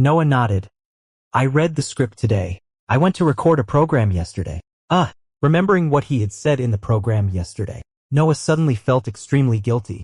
Noah nodded. I read the script today. I went to record a program yesterday. Remembering what he had said in the program yesterday, Noah suddenly felt extremely guilty.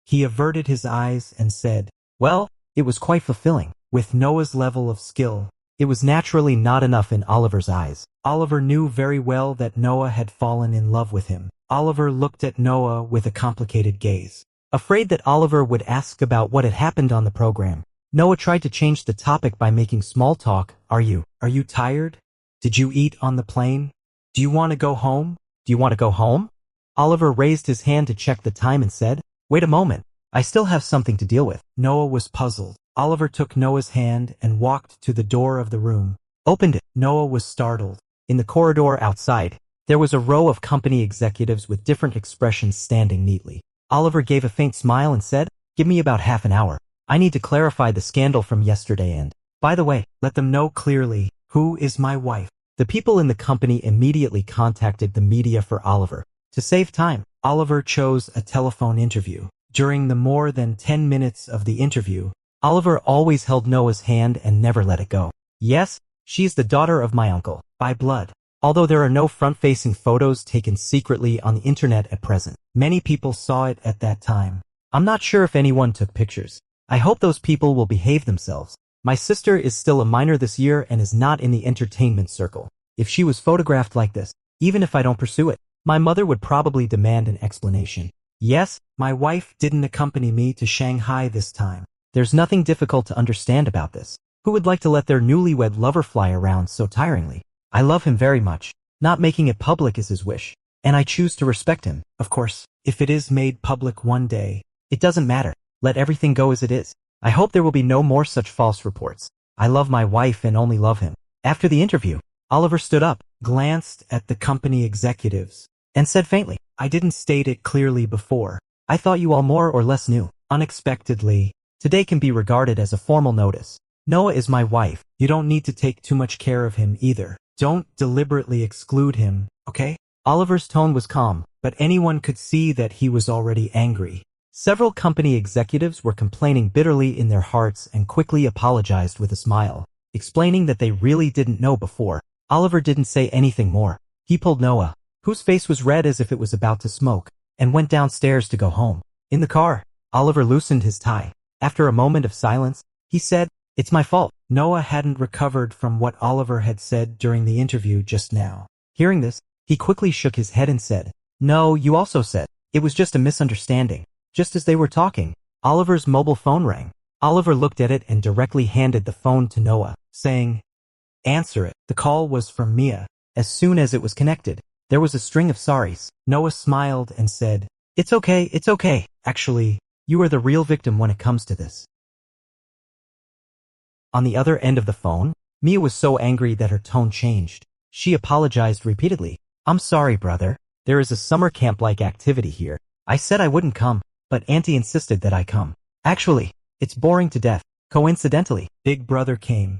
He averted his eyes and said, well, it was quite fulfilling. With Noah's level of skill, it was naturally not enough in Oliver's eyes. Oliver knew very well that Noah had fallen in love with him. Oliver looked at Noah with a complicated gaze. Afraid that Oliver would ask about what had happened on the program, Noah tried to change the topic by making small talk. Are you tired? Did you eat on the plane? Do you want to go home? Do you want to go home? Oliver raised his hand to check the time and said, wait a moment. I still have something to deal with. Noah was puzzled. Oliver took Noah's hand and walked to the door of the room. Opened it. Noah was startled. In the corridor outside, there was a row of company executives with different expressions standing neatly. Oliver gave a faint smile and said, give me about half an hour. I need to clarify the scandal from yesterday and, by the way, let them know clearly, who is my wife. The people in the company immediately contacted the media for Oliver. To save time, Oliver chose a telephone interview. During the more than 10 minutes of the interview, Oliver always held Noah's hand and never let it go. Yes, she's the daughter of my uncle, by blood. Although there are no front-facing photos taken secretly on the internet at present, many people saw it at that time. I'm not sure if anyone took pictures. I hope those people will behave themselves. My sister is still a minor this year and is not in the entertainment circle. If she was photographed like this, even if I don't pursue it, my mother would probably demand an explanation. Yes, my wife didn't accompany me to Shanghai this time. There's nothing difficult to understand about this. Who would like to let their newlywed lover fly around so tiringly? I love him very much. Not making it public is his wish, and I choose to respect him. Of course, if it is made public one day, it doesn't matter. Let everything go as it is. I hope there will be no more such false reports. I love my wife and only love him. After the interview, Oliver stood up, glanced at the company executives, and said faintly, I didn't state it clearly before. I thought you all more or less knew. Unexpectedly, today can be regarded as a formal notice. Noah is my wife. You don't need to take too much care of him either. Don't deliberately exclude him, okay? Oliver's tone was calm, but anyone could see that he was already angry. Several company executives were complaining bitterly in their hearts and quickly apologized with a smile, explaining that they really didn't know before. Oliver didn't say anything more. He pulled Noah, whose face was red as if it was about to smoke, and went downstairs to go home. In the car, Oliver loosened his tie. After a moment of silence, he said, it's my fault. Noah hadn't recovered from what Oliver had said during the interview just now. Hearing this, he quickly shook his head and said, no, you also said. It was just a misunderstanding. Just as they were talking, Oliver's mobile phone rang. Oliver looked at it and directly handed the phone to Noah, saying, answer it. The call was from Mia. As soon as it was connected, there was a string of sorries. Noah smiled and said, it's okay. Actually, you are the real victim when it comes to this. On the other end of the phone, Mia was so angry that her tone changed. She apologized repeatedly. I'm sorry, brother. There is a summer camp-like activity here. I said I wouldn't come, but Auntie insisted that I come. Actually, it's boring to death. Coincidentally, Big Brother came.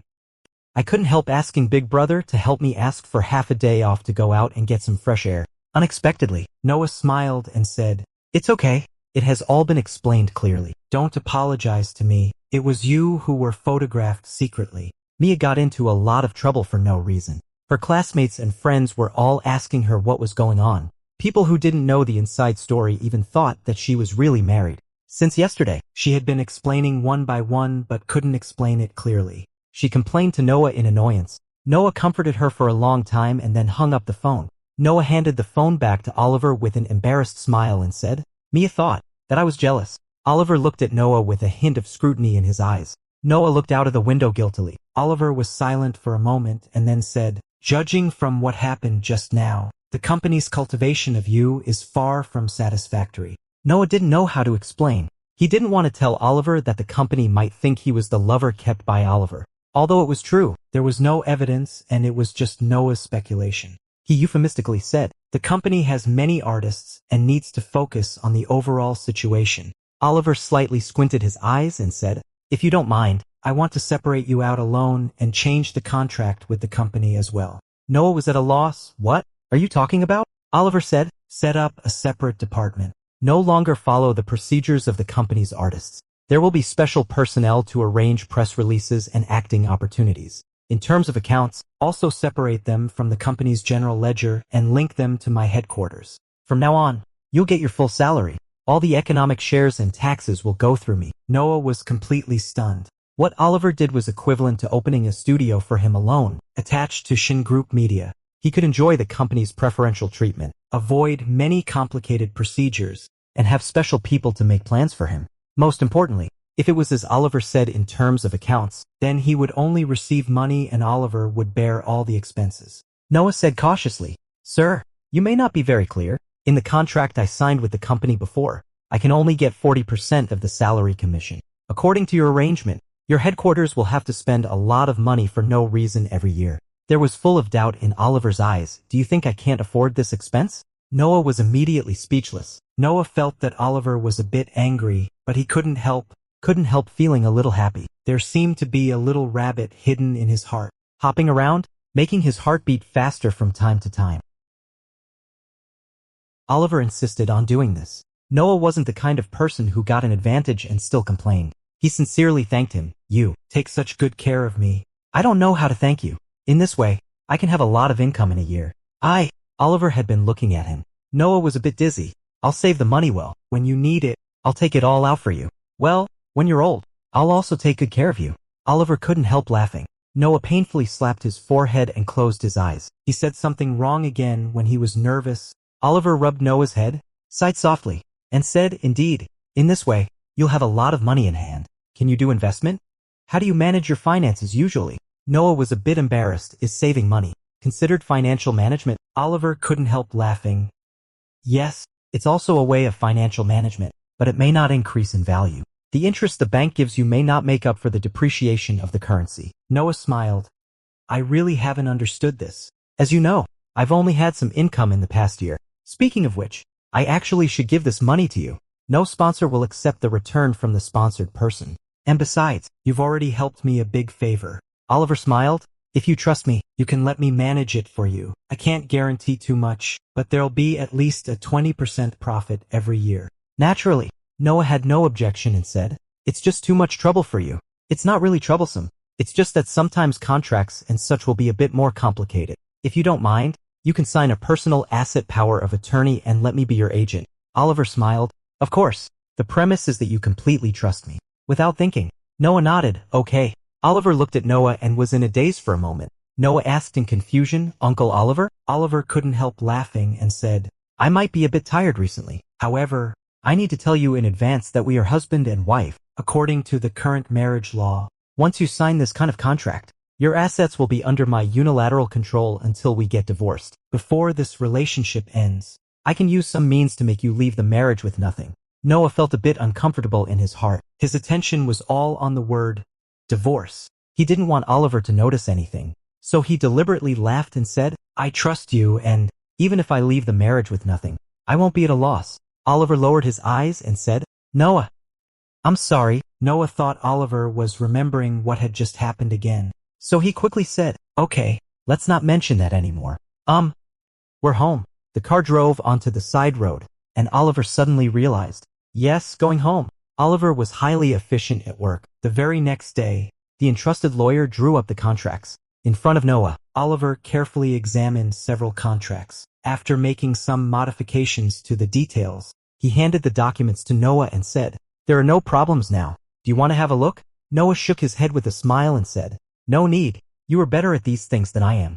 I couldn't help asking Big Brother to help me ask for half a day off to go out and get some fresh air. Unexpectedly, Noah smiled and said, it's okay. It has all been explained clearly. Don't apologize to me. It was you who were photographed secretly. Mia got into a lot of trouble for no reason. Her classmates and friends were all asking her what was going on. People who didn't know the inside story even thought that she was really married. Since yesterday, she had been explaining one by one but couldn't explain it clearly. She complained to Noah in annoyance. Noah comforted her for a long time and then hung up the phone. Noah handed the phone back to Oliver with an embarrassed smile and said, Mia thought that I was jealous. Oliver looked at Noah with a hint of scrutiny in his eyes. Noah looked out of the window guiltily. Oliver was silent for a moment and then said, judging from what happened just now, the company's cultivation of you is far from satisfactory. Noah didn't know how to explain. He didn't want to tell Oliver that the company might think he was the lover kept by Oliver. Although it was true, there was no evidence and it was just Noah's speculation. He euphemistically said, the company has many artists and needs to focus on the overall situation. Oliver slightly squinted his eyes and said, if you don't mind, I want to separate you out alone and change the contract with the company as well. Noah was at a loss. What are you talking about? Oliver said, set up a separate department. No longer follow the procedures of the company's artists. There will be special personnel to arrange press releases and acting opportunities. In terms of accounts, also separate them from the company's general ledger and link them to my headquarters. From now on, you'll get your full salary. All the economic shares and taxes will go through me. Noah was completely stunned. What Oliver did was equivalent to opening a studio for him alone, attached to Shin Group Media. He could enjoy the company's preferential treatment, avoid many complicated procedures, and have special people to make plans for him. Most importantly, if it was as Oliver said in terms of accounts, then he would only receive money and Oliver would bear all the expenses. Noah said cautiously, "Sir, you may not be very clear. In the contract I signed with the company before, I can only get 40% of the salary commission. According to your arrangement, your headquarters will have to spend a lot of money for no reason every year." There was full of doubt in Oliver's eyes. "Do you think I can't afford this expense?" Noah was immediately speechless. Noah felt that Oliver was a bit angry, but he couldn't help feeling a little happy. There seemed to be a little rabbit hidden in his heart, hopping around, making his heart beat faster from time to time. Oliver insisted on doing this. Noah wasn't the kind of person who got an advantage and still complained. He sincerely thanked him. "You take such good care of me. I don't know how to thank you. In this way, I can have a lot of income in a year." Oliver had been looking at him. Noah was a bit dizzy. "I'll save the money well. When you need it, I'll take it all out for you. Well, when you're old, I'll also take good care of you." Oliver couldn't help laughing. Noah painfully slapped his forehead and closed his eyes. He said something wrong again when he was nervous. Oliver rubbed Noah's head, sighed softly, and said, "Indeed, in this way, you'll have a lot of money in hand. Can you do investment? How do you manage your finances usually?" Noah was a bit embarrassed. Is saving money considered financial management? Oliver couldn't help laughing. "Yes, it's also a way of financial management, but it may not increase in value. The interest the bank gives you may not make up for the depreciation of the currency." Noah smiled. "I really haven't understood this. As you know, I've only had some income in the past year. Speaking of which, I actually should give this money to you. No sponsor will accept the return from the sponsored person. And besides, you've already helped me a big favor." Oliver smiled. "If you trust me, you can let me manage it for you. I can't guarantee too much, but there'll be at least a 20% profit every year." Naturally, Noah had no objection and said, "It's just too much trouble for you." "It's not really troublesome. It's just that sometimes contracts and such will be a bit more complicated. If you don't mind, you can sign a personal asset power of attorney and let me be your agent." Oliver smiled. "Of course, the premise is that you completely trust me." Without thinking, Noah nodded. "Okay." Oliver looked at Noah and was in a daze for a moment. Noah asked in confusion, "Uncle Oliver?" Oliver couldn't help laughing and said, "I might be a bit tired recently. However, I need to tell you in advance that we are husband and wife, according to the current marriage law. Once you sign this kind of contract, your assets will be under my unilateral control until we get divorced. Before this relationship ends, I can use some means to make you leave the marriage with nothing." Noah felt a bit uncomfortable in his heart. His attention was all on the word divorce. He didn't want Oliver to notice anything, so he deliberately laughed and said, "I trust you, and even if I leave the marriage with nothing, I won't be at a loss." Oliver lowered his eyes and said, "Noah, I'm sorry." Noah thought Oliver was remembering what had just happened again, so he quickly said, "Okay, let's not mention that anymore. We're home." The car drove onto the side road, and Oliver suddenly realized, yes, going home. Oliver was highly efficient at work. The very next day, the entrusted lawyer drew up the contracts. In front of Noah, Oliver carefully examined several contracts. After making some modifications to the details, he handed the documents to Noah and said, "There are no problems now. Do you want to have a look?" Noah shook his head with a smile and said, "No need. You are better at these things than I am."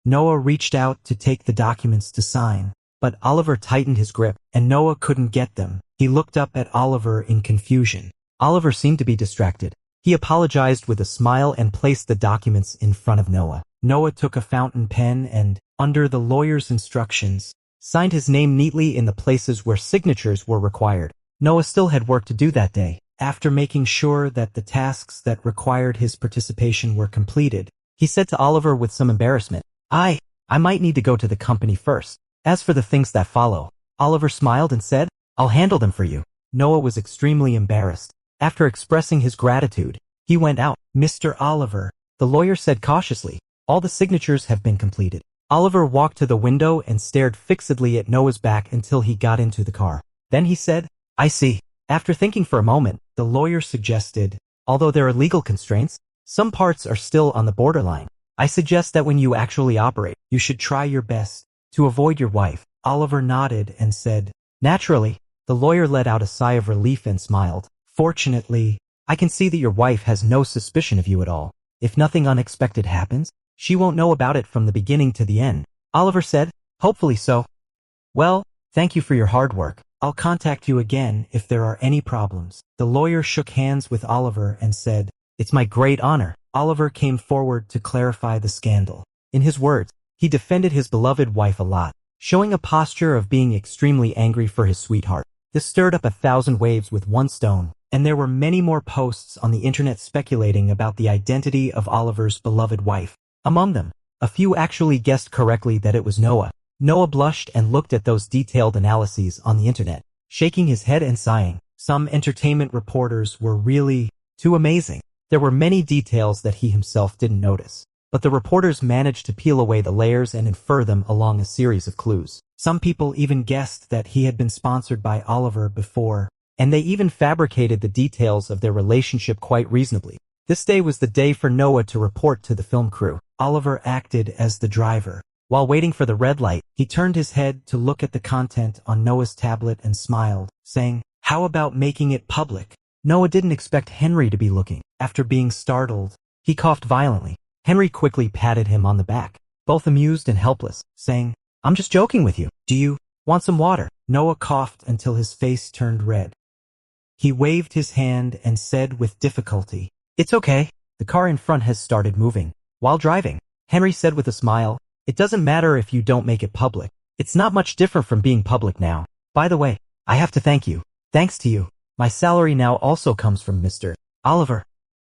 Noah reached out to take the documents to sign, but Oliver tightened his grip, and Noah couldn't get them. He looked up at Oliver in confusion. Oliver seemed to be distracted. He apologized with a smile and placed the documents in front of Noah. Noah took a fountain pen and, under the lawyer's instructions, signed his name neatly in the places where signatures were required. Noah still had work to do that day. After making sure that the tasks that required his participation were completed, he said to Oliver with some embarrassment, I might need to go to the company first. As for the things that follow," Oliver smiled and said, "I'll handle them for you." Noah was extremely embarrassed. After expressing his gratitude, he went out. "Mr. Oliver," the lawyer said cautiously, "all the signatures have been completed." Oliver walked to the window and stared fixedly at Noah's back until he got into the car. Then he said, "I see. After thinking for a moment, the lawyer suggested, although there are legal constraints, some parts are still on the borderline. I suggest that when you actually operate, you should try your best to avoid your wife. Oliver nodded and said, naturally. The lawyer let out a sigh of relief and smiled. Fortunately, I can see that your wife has no suspicion of you at all. If nothing unexpected happens, she won't know about it from the beginning to the end. Oliver said, hopefully so. Well, thank you for your hard work. I'll contact you again if there are any problems. The lawyer shook hands with Oliver and said, it's my great honor. Oliver came forward to clarify the scandal. In his words, he defended his beloved wife a lot, showing a posture of being extremely angry for his sweetheart. This stirred up 1,000 waves with one stone, and there were many more posts on the internet speculating about the identity of Oliver's beloved wife. Among them, a few actually guessed correctly that it was Noah. Noah blushed and looked at those detailed analyses on the internet, shaking his head and sighing. Some entertainment reporters were really too amazing. There were many details that he himself didn't notice, but the reporters managed to peel away the layers and infer them along a series of clues. Some people even guessed that he had been sponsored by Oliver before, and they even fabricated the details of their relationship quite reasonably. This day was the day for Noah to report to the film crew. Oliver acted as the driver. While waiting for the red light, he turned his head to look at the content on Noah's tablet and smiled, saying, how about making it public? Noah didn't expect Henry to be looking. After being startled, he coughed violently. Henry quickly patted him on the back, both amused and helpless, saying, I'm just joking with you. Do you want some water? Noah coughed until his face turned red. He waved his hand and said with difficulty, it's okay. The car in front has started moving. While driving, Henry said with a smile, it doesn't matter if you don't make it public. It's not much different from being public now. By the way, I have to thank you. Thanks to you, my salary now also comes from Mr. Oliver.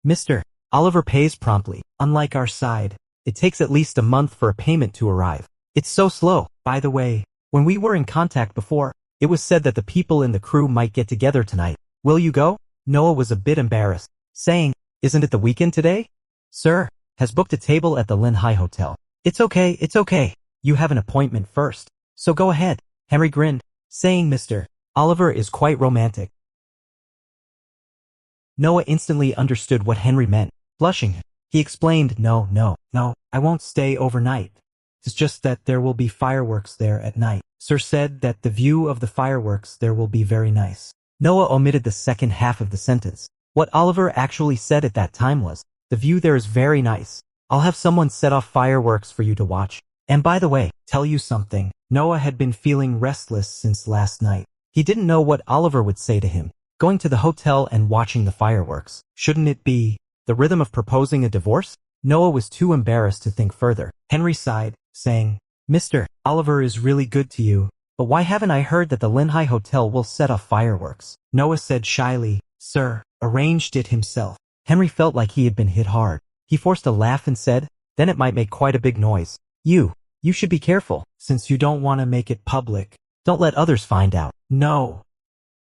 Mr. Oliver pays promptly. Unlike our side, it takes at least a month for a payment to arrive. It's so slow. By the way, when we were in contact before, it was said that the people in the crew might get together tonight. Will you go? Noah was a bit embarrassed, saying, isn't it the weekend today? Sir, has booked a table at the Lehigh Hotel. It's okay. You have an appointment first, so go ahead. Henry grinned, saying Mr. Oliver is quite romantic. Noah instantly understood what Henry meant. Blushing, he explained, no, I won't stay overnight. It's just that there will be fireworks there at night. Sir said that the view of the fireworks there will be very nice. Noah omitted the second half of the sentence. What Oliver actually said at that time was, the view there is very nice. I'll have someone set off fireworks for you to watch. And by the way, tell you something. Noah had been feeling restless since last night. He didn't know what Oliver would say to him. Going to the hotel and watching the fireworks. Shouldn't it be the rhythm of proposing a divorce? Noah was too embarrassed to think further. Henry sighed, saying, Mr. Oliver is really good to you, but why haven't I heard that the Lehigh Hotel will set off fireworks? Noah said shyly, Sir, arranged it himself. Henry felt like he had been hit hard. He forced a laugh and said, then it might make quite a big noise. You should be careful, since you don't want to make it public. Don't let others find out. No,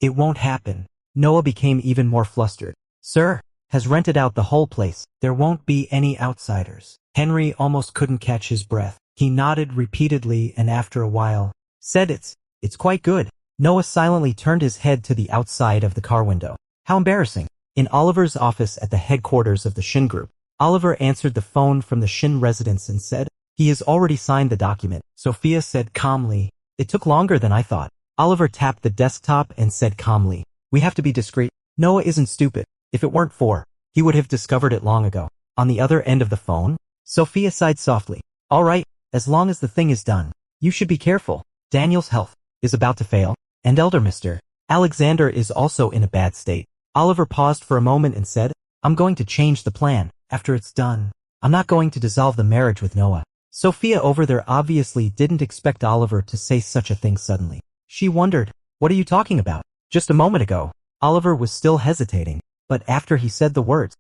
it won't happen. Noah became even more flustered. Sir, has rented out the whole place. There won't be any outsiders. Henry almost couldn't catch his breath. He nodded repeatedly and after a while, said it's quite good. Noah silently turned his head to the outside of the car window. How embarrassing. In Oliver's office at the headquarters of the Shin Group, Oliver answered the phone from the Shin residence and said, he has already signed the document. Sophia said calmly, it took longer than I thought. Oliver tapped the desktop and said calmly, we have to be discreet. Noah isn't stupid. If it weren't for, he would have discovered it long ago. On the other end of the phone, Sophia sighed softly. All right, as long as the thing is done. You should be careful. Daniel's health is about to fail, and elder Mr. Alexander is also in a bad state. Oliver paused for a moment and said, I'm going to change the plan. After it's done, I'm not going to dissolve the marriage with Noah. Sophia over there obviously didn't expect Oliver to say such a thing suddenly. She wondered, what are you talking about? Just a moment ago, Oliver was still hesitating, but after he said the words,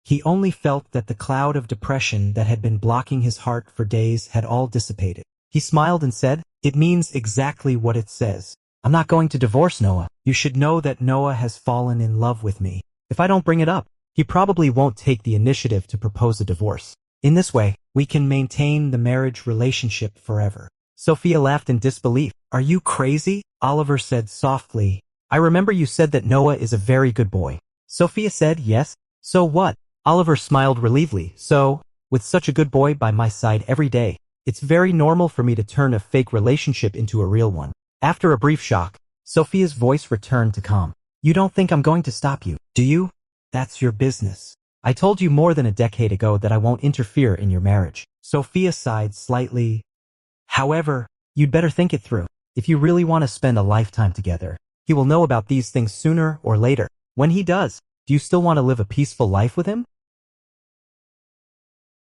he only felt that the cloud of depression that had been blocking his heart for days had all dissipated. He smiled and said, it means exactly what it says. I'm not going to divorce Noah. You should know that Noah has fallen in love with me. If I don't bring it up, he probably won't take the initiative to propose a divorce. In this way, we can maintain the marriage relationship forever. Sophia laughed in disbelief. Are you crazy? Oliver said softly, I remember you said that Noah is a very good boy. Sophia said, yes. So what? Oliver smiled relievedly. So, with such a good boy by my side every day, it's very normal for me to turn a fake relationship into a real one. After a brief shock, Sophia's voice returned to calm. You don't think I'm going to stop you, do you? That's your business. I told you more than a decade ago that I won't interfere in your marriage. Sophia sighed slightly. However, you'd better think it through. If you really want to spend a lifetime together, he will know about these things sooner or later. When he does, do you still want to live a peaceful life with him?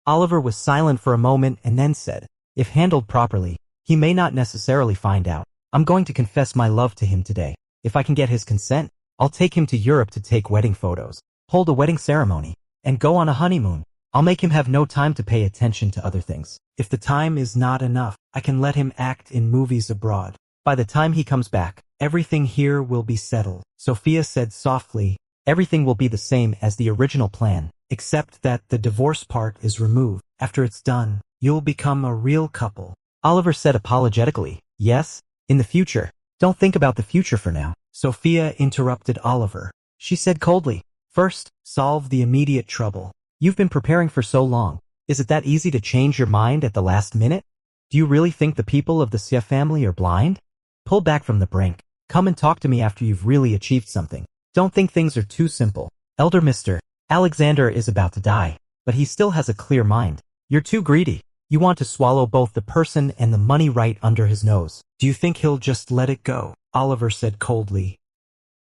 Oliver was silent for a moment and then said, if handled properly, he may not necessarily find out. I'm going to confess my love to him today. If I can get his consent, I'll take him to Europe to take wedding photos, hold a wedding ceremony, and go on a honeymoon. I'll make him have no time to pay attention to other things. If the time is not enough, I can let him act in movies abroad. By the time he comes back, everything here will be settled. Sophia said softly, everything will be the same as the original plan, except that the divorce part is removed. After it's done, you'll become a real couple. Oliver said apologetically, yes, in the future. Don't think about the future for now. Sophia interrupted Oliver. She said coldly, first, solve the immediate trouble. You've been preparing for so long. Is it that easy to change your mind at the last minute? Do you really think the people of the Sia family are blind? Pull back from the brink. Come and talk to me after you've really achieved something. Don't think things are too simple. Elder Mr. Alexander is about to die, but he still has a clear mind. You're too greedy. You want to swallow both the person and the money right under his nose. Do you think he'll just let it go? Oliver said coldly.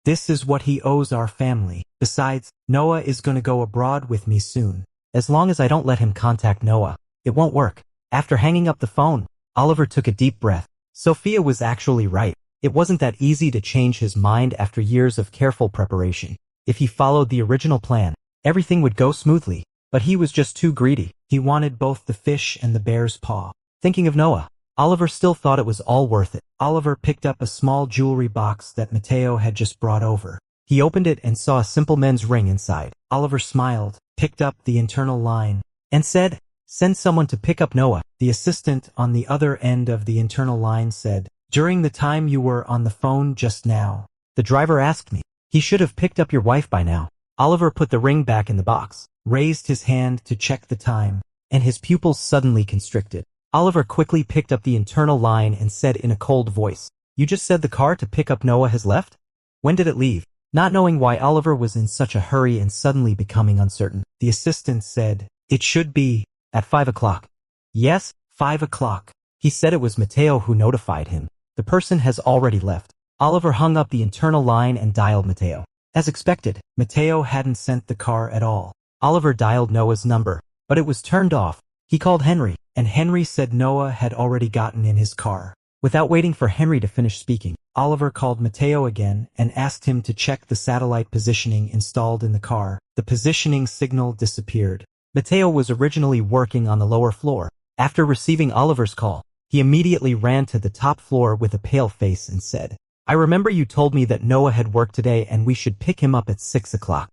This is what he owes our family. Besides, Noah is going to go abroad with me soon. As long as I don't let him contact Noah, it won't work. After hanging up the phone, Oliver took a deep breath. Sophia was actually right. It wasn't that easy to change his mind after years of careful preparation. If he followed the original plan, everything would go smoothly. But he was just too greedy. He wanted both the fish and the bear's paw. Thinking of Noah, Oliver still thought it was all worth it. Oliver picked up a small jewelry box that Mateo had just brought over. He opened it and saw a simple men's ring inside. Oliver smiled, picked up the internal line, and said, send someone to pick up Noah. The assistant on the other end of the internal line said, during the time you were on the phone just now, the driver asked me. He should have picked up your wife by now. Oliver put the ring back in the box, raised his hand to check the time, and his pupils suddenly constricted. Oliver quickly picked up the internal line and said in a cold voice, you just said the car to pick up Noah has left? When did it leave? Not knowing why Oliver was in such a hurry and suddenly becoming uncertain, the assistant said, it should be at 5 o'clock. Yes, 5 o'clock. He said it was Mateo who notified him. The person has already left. Oliver hung up the internal line and dialed Mateo. As expected, Mateo hadn't sent the car at all. Oliver dialed Noah's number, but it was turned off. He called Henry, and Henry said Noah had already gotten in his car. Without waiting for Henry to finish speaking, Oliver called Mateo again and asked him to check the satellite positioning installed in the car. The positioning signal disappeared. Mateo was originally working on the lower floor. After receiving Oliver's call, he immediately ran to the top floor with a pale face and said, I remember you told me that Noah had work today and we should pick him up at 6 o'clock.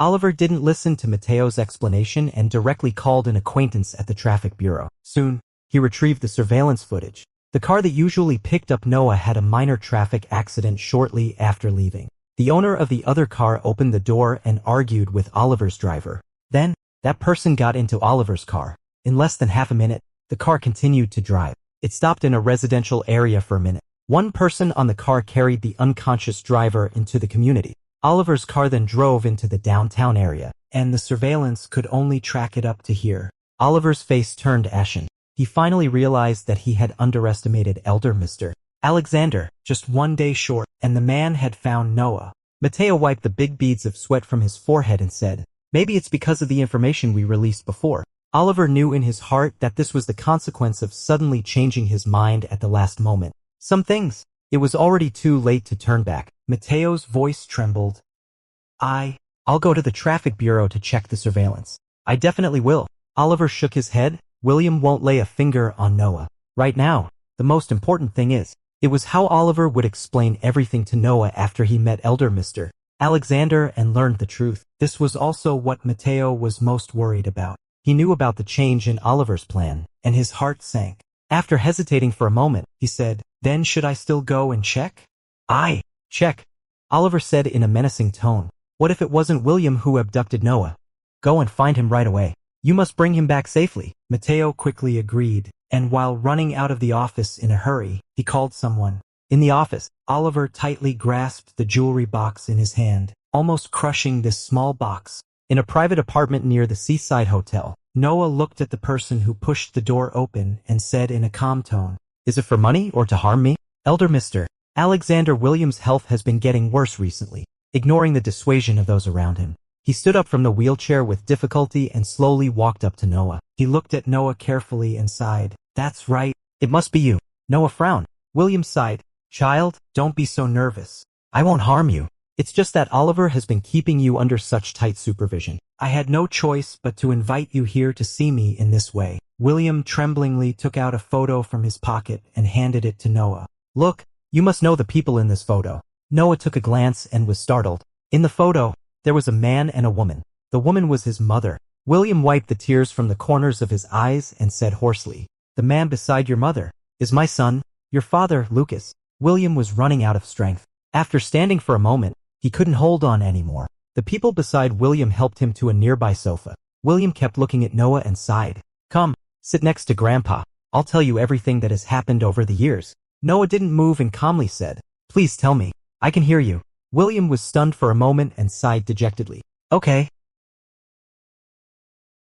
Oliver didn't listen to Mateo's explanation and directly called an acquaintance at the traffic bureau. Soon, he retrieved the surveillance footage. The car that usually picked up Noah had a minor traffic accident shortly after leaving. The owner of the other car opened the door and argued with Oliver's driver. Then, that person got into Oliver's car. In less than half a minute, the car continued to drive. It stopped in a residential area for a minute. One person on the car carried the unconscious driver into the community. Oliver's car then drove into the downtown area, and the surveillance could only track it up to here. Oliver's face turned ashen. He finally realized that he had underestimated Elder Mr. Alexander, just 1 day short, and the man had found Noah. Mateo wiped the big beads of sweat from his forehead and said, maybe it's because of the information we released before. Oliver knew in his heart that this was the consequence of suddenly changing his mind at the last moment. Some things. It was already too late to turn back. Mateo's voice trembled. I'll go to the traffic bureau to check the surveillance. I definitely will. Oliver shook his head. William won't lay a finger on Noah. Right now, the most important thing is, it was how Oliver would explain everything to Noah after he met Elder Mr. Alexander and learned the truth. This was also what Mateo was most worried about. He knew about the change in Oliver's plan, and his heart sank. After hesitating for a moment, he said, Then should I still go and check? Aye, check, Oliver said in a menacing tone. What if it wasn't William who abducted Noah? Go and find him right away. You must bring him back safely. Mateo quickly agreed, and while running out of the office in a hurry, he called someone. In the office, Oliver tightly grasped the jewelry box in his hand, almost crushing this small box. In a private apartment near the seaside hotel, Noah looked at the person who pushed the door open and said in a calm tone, "Is it for money or to harm me?" Elder Mr. Alexander Williams' health has been getting worse recently. Ignoring the dissuasion of those around him, he stood up from the wheelchair with difficulty and slowly walked up to Noah. He looked at Noah carefully and sighed. "That's right. It must be you." Noah frowned. William sighed. "Child, don't be so nervous. I won't harm you. It's just that Oliver has been keeping you under such tight supervision. I had no choice but to invite you here to see me in this way." William tremblingly took out a photo from his pocket and handed it to Noah. "Look, you must know the people in this photo." Noah took a glance and was startled. In the photo, there was a man and a woman. The woman was his mother. William wiped the tears from the corners of his eyes and said hoarsely, "The man beside your mother is my son, your father, Lucas." William was running out of strength. After standing for a moment, he couldn't hold on anymore. The people beside William helped him to a nearby sofa. William kept looking at Noah and sighed. "Come, sit next to Grandpa. I'll tell you everything that has happened over the years." Noah didn't move and calmly said, "Please tell me. I can hear you." William was stunned for a moment and sighed dejectedly. "Okay."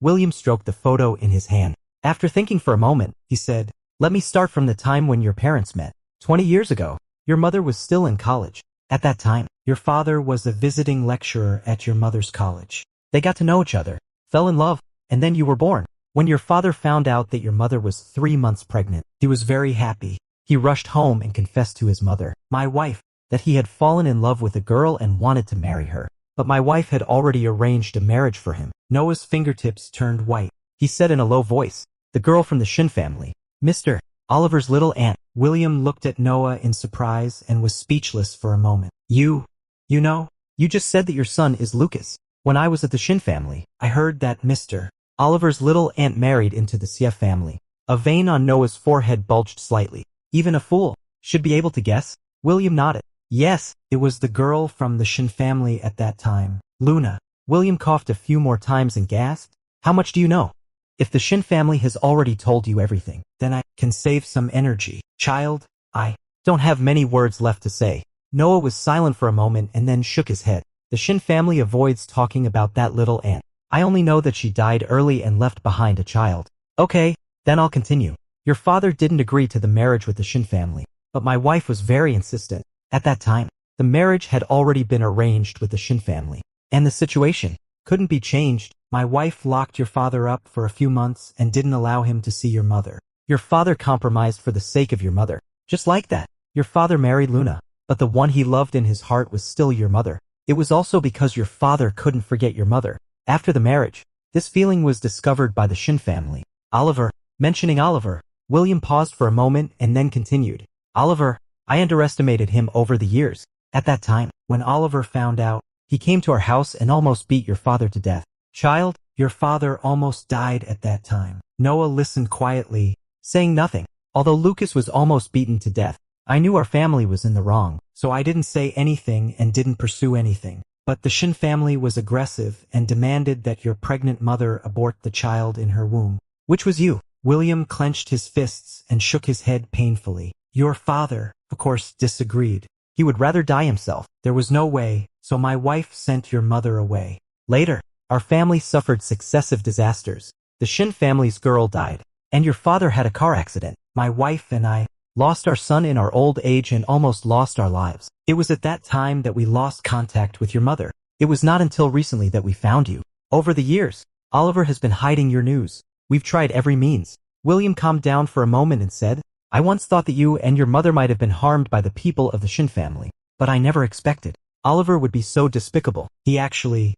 William stroked the photo in his hand. After thinking for a moment, he said, "Let me start from the time when your parents met. 20 years ago, your mother was still in college. At that time, your father was a visiting lecturer at your mother's college. They got to know each other, fell in love, and then you were born. When your father found out that your mother was 3 months pregnant, he was very happy. He rushed home and confessed to his mother, my wife, that he had fallen in love with a girl and wanted to marry her. But my wife had already arranged a marriage for him." Noah's fingertips turned white. He said in a low voice, "The girl from the Shin family. Mr. Oliver's little aunt." William looked at Noah in surprise and was speechless for a moment. You know, you just said that your son is Lucas. When I was at the Shin family, I heard that Mr. Oliver's little aunt married into the Sia family." A vein on Noah's forehead bulged slightly. "Even a fool should be able to guess." William nodded. "Yes, it was the girl from the Shin family at that time, Luna." William coughed a few more times and gasped. "How much do you know?" "If the Shin family has already told you everything, then I can save some energy. Child, I don't have many words left to say." Noah was silent for a moment and then shook his head. "The Shin family avoids talking about that little aunt. I only know that she died early and left behind a child." "Okay, then I'll continue. Your father didn't agree to the marriage with the Shin family, but my wife was very insistent. At that time, the marriage had already been arranged with the Shin family, and the situation couldn't be changed. My wife locked your father up for a few months and didn't allow him to see your mother. Your father compromised for the sake of your mother. Just like that, your father married Luna, but the one he loved in his heart was still your mother. It was also because your father couldn't forget your mother. After the marriage, this feeling was discovered by the Shin family. Oliver." Mentioning Oliver, William paused for a moment and then continued. "Oliver, I underestimated him over the years. At that time, when Oliver found out, he came to our house and almost beat your father to death. Child, your father almost died at that time." Noah listened quietly, saying nothing. "Although Lucas was almost beaten to death, I knew our family was in the wrong, so I didn't say anything and didn't pursue anything. But the Shin family was aggressive and demanded that your pregnant mother abort the child in her womb, which was you." William clenched his fists and shook his head painfully. "Your father, of course, disagreed. He would rather die himself. There was no way, so my wife sent your mother away. Later, our family suffered successive disasters. The Shin family's girl died, and your father had a car accident. My wife and I lost our son in our old age and almost lost our lives. It was at that time that we lost contact with your mother. It was not until recently that we found you. Over the years, Oliver has been hiding your news. We've tried every means." William calmed down for a moment and said, "I once thought that you and your mother might have been harmed by the people of the Shin family, but I never expected Oliver would be so despicable. He actually...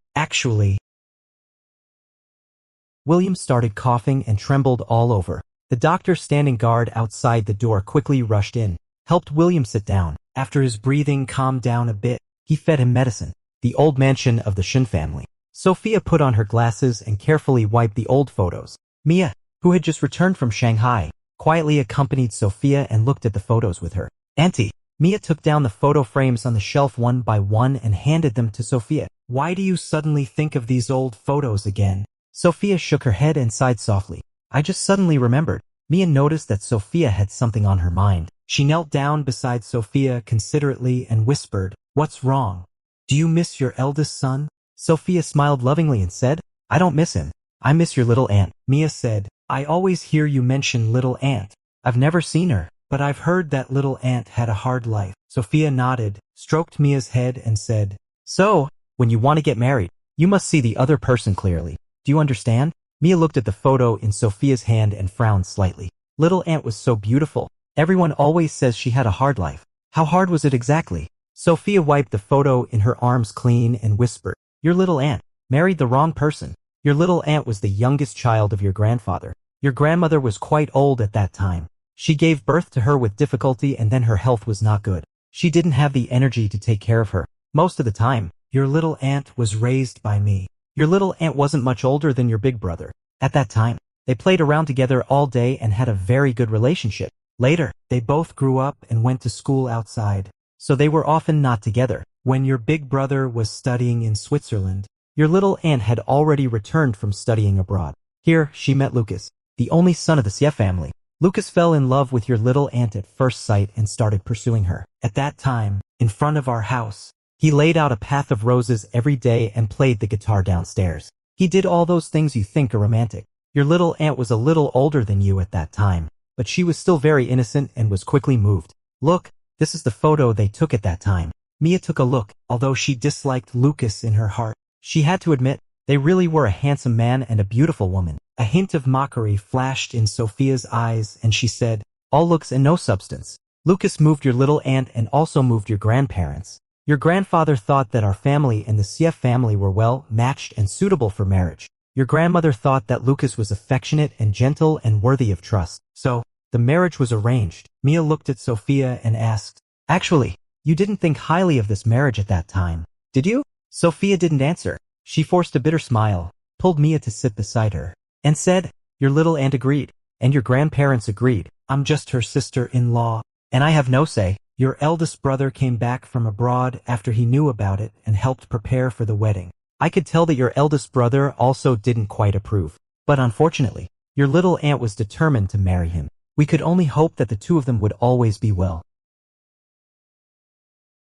William started coughing and trembled all over. The doctor standing guard outside the door quickly rushed in, helped William sit down. After his breathing calmed down a bit, he fed him medicine. The old mansion of the Shin family. Sophia put on her glasses and carefully wiped the old photos. Mia, who had just returned from Shanghai, quietly accompanied Sophia and looked at the photos with her. Auntie. Mia took down the photo frames on the shelf one by one and handed them to Sophia. Why do you suddenly think of these old photos again? Sophia shook her head and sighed softly. I just suddenly remembered. Mia noticed that Sophia had something on her mind. She knelt down beside Sophia considerately and whispered, What's wrong? Do you miss your eldest son? Sophia smiled lovingly and said, I don't miss him. I miss your little aunt. Mia said, I always hear you mention little aunt. I've never seen her, but I've heard that little aunt had a hard life. Sophia nodded, stroked Mia's head and said, So, when you want to get married, you must see the other person clearly. Do you understand? Mia looked at the photo in Sophia's hand and frowned slightly. Little aunt was so beautiful. Everyone always says she had a hard life. How hard was it exactly? Sophia wiped the photo in her arms clean and whispered, Your little aunt married the wrong person. Your little aunt was the youngest child of your grandfather. Your grandmother was quite old at that time. She gave birth to her with difficulty and then her health was not good. She didn't have the energy to take care of her. Most of the time, your little aunt was raised by me. Your little aunt wasn't much older than your big brother. At that time, they played around together all day and had a very good relationship. Later, they both grew up and went to school outside, so they were often not together. When your big brother was studying in Switzerland, your little aunt had already returned from studying abroad. Here, she met Lucas, the only son of the Sief family. Lucas fell in love with your little aunt at first sight and started pursuing her. At that time, in front of our house, he laid out a path of roses every day and played the guitar downstairs. He did all those things you think are romantic. Your little aunt was a little older than you at that time, but she was still very innocent and was quickly moved. Look, this is the photo they took at that time. Mia took a look, although she disliked Lucas in her heart. She had to admit, they really were a handsome man and a beautiful woman. A hint of mockery flashed in Sophia's eyes and she said, All looks and no substance. Lucas moved your little aunt and also moved your grandparents. Your grandfather thought that our family and the Sief family were well matched and suitable for marriage. Your grandmother thought that Lucas was affectionate and gentle and worthy of trust. So, the marriage was arranged. Mia looked at Sophia and asked, Actually, you didn't think highly of this marriage at that time, did you? Sophia didn't answer. She forced a bitter smile, pulled Mia to sit beside her, and said, Your little aunt agreed, and your grandparents agreed. I'm just her sister-in-law, and I have no say. Your eldest brother came back from abroad after he knew about it and helped prepare for the wedding. I could tell that your eldest brother also didn't quite approve, but unfortunately, your little aunt was determined to marry him. We could only hope that the two of them would always be well.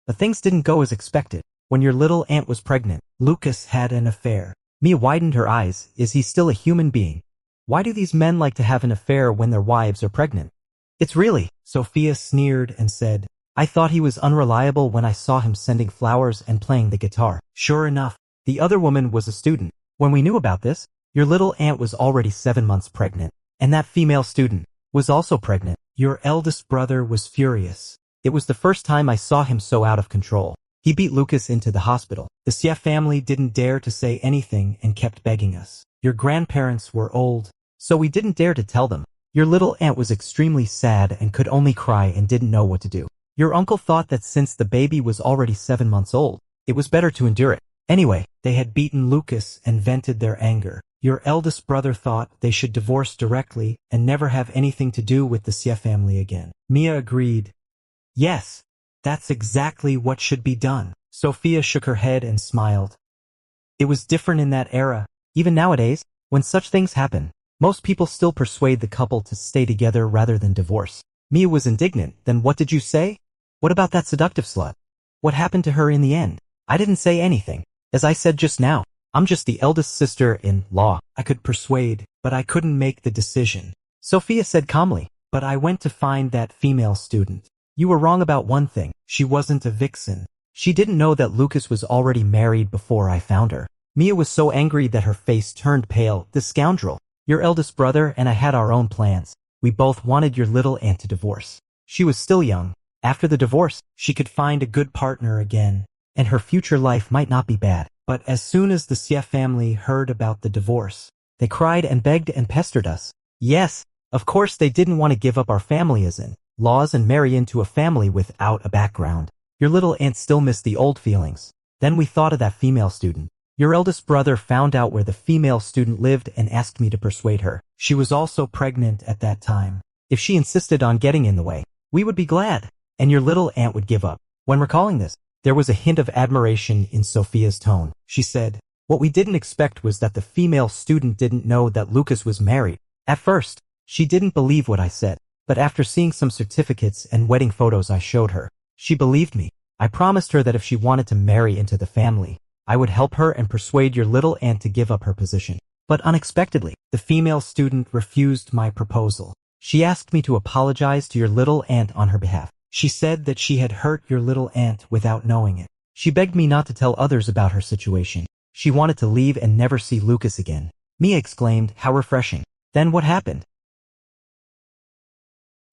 But things didn't go as expected. When your little aunt was pregnant, Lucas had an affair. Mia widened her eyes. Is he still a human being? Why do these men like to have an affair when their wives are pregnant? It's really, Sophia sneered and said, I thought he was unreliable when I saw him sending flowers and playing the guitar. Sure enough, the other woman was a student. When we knew about this, your little aunt was already 7 months pregnant, and that female student was also pregnant. Your eldest brother was furious. It was the first time I saw him so out of control. He beat Lucas into the hospital. The Sief family didn't dare to say anything and kept begging us. Your grandparents were old, so we didn't dare to tell them. Your little aunt was extremely sad and could only cry and didn't know what to do. Your uncle thought that since the baby was already 7 months old, it was better to endure it. Anyway, they had beaten Lucas and vented their anger. Your eldest brother thought they should divorce directly and never have anything to do with the Sief family again. Mia agreed. Yes, that's exactly what should be done. Sophia shook her head and smiled. It was different in that era. Even nowadays, when such things happen, most people still persuade the couple to stay together rather than divorce. Mia was indignant. Then what did you say? What about that seductive slut? What happened to her in the end? I didn't say anything. As I said just now, I'm just the eldest sister-in-law. I could persuade, but I couldn't make the decision. Sophia said calmly, but I went to find that female student. You were wrong about one thing. She wasn't a vixen. She didn't know that Lucas was already married before I found her. Mia was so angry that her face turned pale. This scoundrel. Your eldest brother and I had our own plans. We both wanted your little aunt to divorce. She was still young. After the divorce, she could find a good partner again, and her future life might not be bad. But as soon as the Sief family heard about the divorce, they cried and begged and pestered us. Yes, of course they didn't want to give up our family as in laws and marry into a family without a background. Your little aunt still missed the old feelings. Then we thought of that female student. Your eldest brother found out where the female student lived and asked me to persuade her. She was also pregnant at that time. If she insisted on getting in the way, we would be glad, and your little aunt would give up. When recalling this, there was a hint of admiration in Sophia's tone. She said, "What we didn't expect was that the female student didn't know that Lucas was married. At first, she didn't believe what I said, but after seeing some certificates and wedding photos I showed her, she believed me. I promised her that if she wanted to marry into the family, I would help her and persuade your little aunt to give up her position." But unexpectedly, the female student refused my proposal. She asked me to apologize to your little aunt on her behalf. She said that she had hurt your little aunt without knowing it. She begged me not to tell others about her situation. She wanted to leave and never see Lucas again. Mia exclaimed, "How refreshing." Then what happened?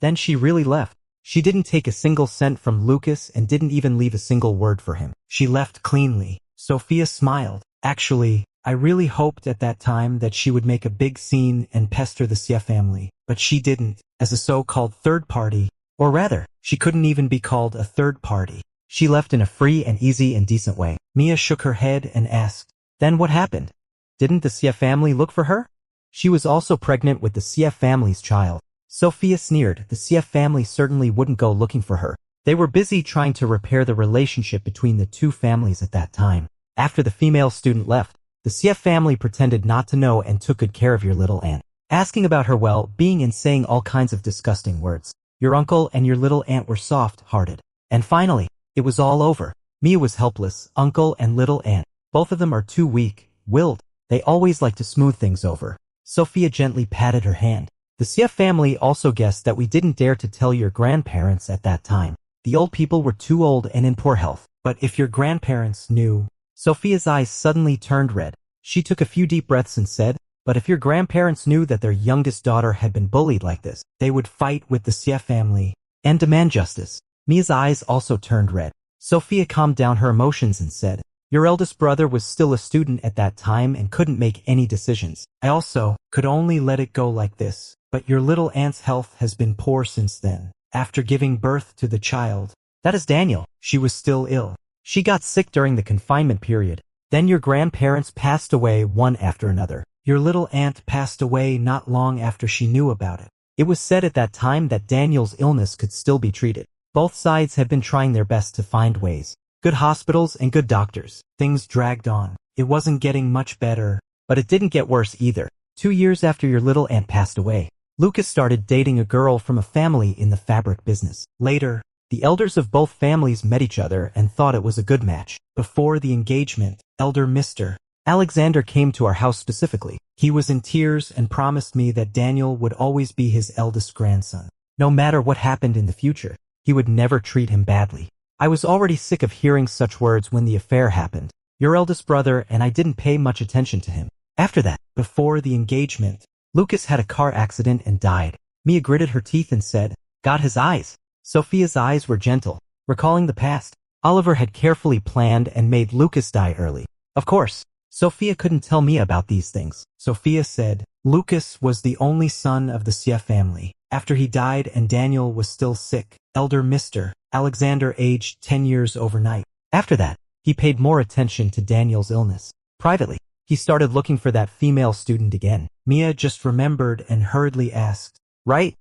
Then she really left. She didn't take a single cent from Lucas and didn't even leave a single word for him. She left cleanly. Sophia smiled. Actually, I really hoped at that time that she would make a big scene and pester the Xie family, but she didn't. As a so-called third party, or rather, she couldn't even be called a third party. She left in a free and easy and decent way. Mia shook her head and asked, "Then what happened? Didn't the Xie family look for her?" She was also pregnant with the Xie family's child. Sophia sneered. The Xie family certainly wouldn't go looking for her. They were busy trying to repair the relationship between the two families at that time. After the female student left, the Xie family pretended not to know and took good care of your little aunt, asking about her well-being and saying all kinds of disgusting words. Your uncle and your little aunt were soft-hearted. And finally, it was all over. Mia was helpless. Uncle and little aunt, both of them are too weak-willed. They always like to smooth things over. Sophia gently patted her hand. The Xie family also guessed that we didn't dare to tell your grandparents at that time. The old people were too old and in poor health. But if your grandparents knew... Sophia's eyes suddenly turned red. She took a few deep breaths and said, "But if your grandparents knew that their youngest daughter had been bullied like this, they would fight with the Xie family and demand justice." Mia's eyes also turned red. Sophia calmed down her emotions and said, "Your eldest brother was still a student at that time and couldn't make any decisions. I also could only let it go like this. But your little aunt's health has been poor since then. After giving birth to the child, that is Daniel, she was still ill. She got sick during the confinement period. Then your grandparents passed away one after another. Your little aunt passed away not long after she knew about it. It was said at that time that Daniel's illness could still be treated. Both sides had been trying their best to find ways. Good hospitals and good doctors. Things dragged on. It wasn't getting much better, but it didn't get worse either. 2 years after your little aunt passed away, Lucas started dating a girl from a family in the fabric business. Later, the elders of both families met each other and thought it was a good match. Before the engagement, elder Mr. Alexander came to our house specifically. He was in tears and promised me that Daniel would always be his eldest grandson. No matter what happened in the future, he would never treat him badly. I was already sick of hearing such words when the affair happened. Your eldest brother and I didn't pay much attention to him. After that, before the engagement, Lucas had a car accident and died. Mia gritted her teeth and said, "God has eyes." Sophia's eyes were gentle. Recalling the past, Oliver had carefully planned and made Lucas die early. Of course, Sophia couldn't tell Mia about these things. Sophia said, "Lucas was the only son of the Xie family. After he died and Daniel was still sick, elder Mr. Alexander aged 10 years overnight. After that, he paid more attention to Daniel's illness. Privately, he started looking for that female student again." Mia just remembered and hurriedly asked, "Right?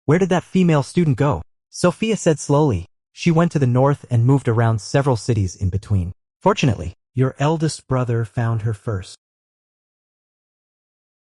Where did that female student go?" Sophia said slowly, "She went to the north and moved around several cities in between. Fortunately, your eldest brother found her first."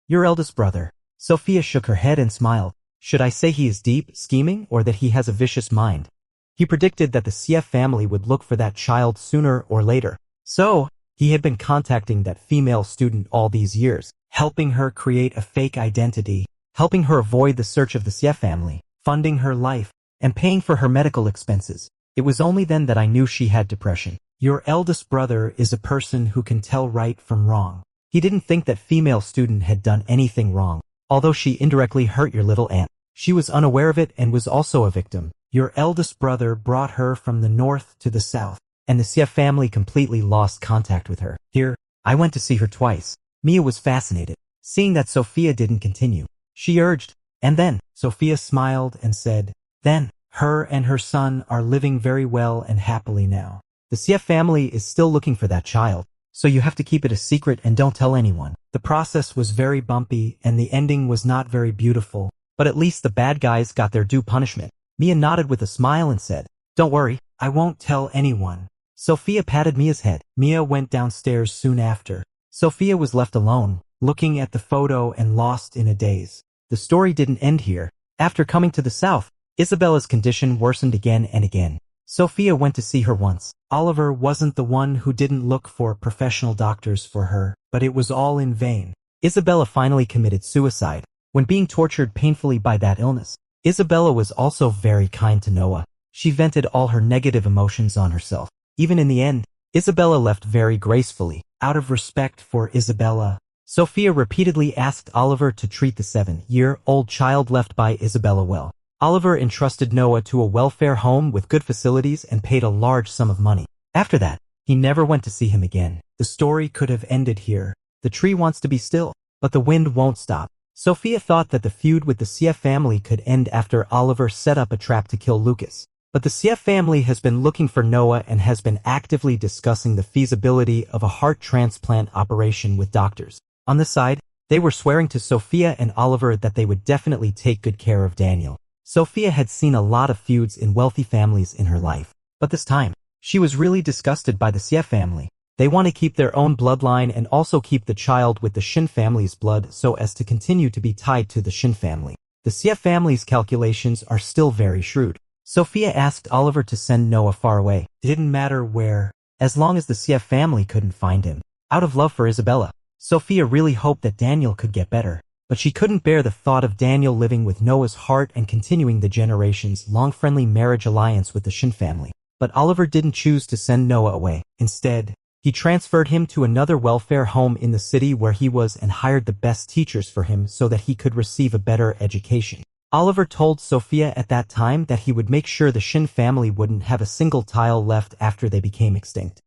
Your eldest brother. Sophia shook her head and smiled. Should I say he is deep, scheming, or that he has a vicious mind? He predicted that the Xie family would look for that child sooner or later. So, he had been contacting that female student all these years, helping her create a fake identity, helping her avoid the search of the Xie family, funding her life, and paying for her medical expenses. It was only then that I knew she had depression. Your eldest brother is a person who can tell right from wrong. He didn't think that female student had done anything wrong, although she indirectly hurt your little aunt. She was unaware of it and was also a victim. Your eldest brother brought her from the north to the south, and the Xie family completely lost contact with her. Here, I went to see her twice. Mia was fascinated, seeing that Sophia didn't continue. She urged, "And then?" Sophia smiled and said, "Then, her and her son are living very well and happily now. The Xie family is still looking for that child, so you have to keep it a secret and don't tell anyone." The process was very bumpy and the ending was not very beautiful. but at least the bad guys got their due punishment. Mia nodded with a smile and said, "Don't worry, I won't tell anyone." Sophia patted Mia's head. Mia went downstairs soon after. Sophia was left alone, looking at the photo and lost in a daze. The story didn't end here. After coming to the south, Isabella's condition worsened again and again. Sophia went to see her once. Oliver wasn't the one who didn't look for professional doctors for her, but it was all in vain. Isabella finally committed suicide when being tortured painfully by that illness. Isabella was also very kind to Noah. She vented all her negative emotions on herself. Even in the end, Isabella left very gracefully. Out of respect for Isabella, Sophia repeatedly asked Oliver to treat the 7-year-old child left by Isabella well. Oliver entrusted Noah to a welfare home with good facilities and paid a large sum of money. After that, he never went to see him again. The story could have ended here. The tree wants to be still, but the wind won't stop. Sophia thought that the feud with the CF family could end after Oliver set up a trap to kill Lucas. But the CF family has been looking for Noah and has been actively discussing the feasibility of a heart transplant operation with doctors. On the side, they were swearing to Sophia and Oliver that they would definitely take good care of Daniel. Sophia had seen a lot of feuds in wealthy families in her life, but this time, she was really disgusted by the CF family. They want to keep their own bloodline and also keep the child with the Shin family's blood so as to continue to be tied to the Shin family. The CF family's calculations are still very shrewd. Sophia asked Oliver to send Noah far away. It didn't matter where, as long as the CF family couldn't find him. Out of love for Isabella, Sophia really hoped that Daniel could get better. But she couldn't bear the thought of Daniel living with Noah's heart and continuing the generations-long friendly marriage alliance with the Shin family. But Oliver didn't choose to send Noah away. Instead, he transferred him to another welfare home in the city where he was and hired the best teachers for him so that he could receive a better education. Oliver told Sophia at that time that he would make sure the Shin family wouldn't have a single tile left after they became extinct.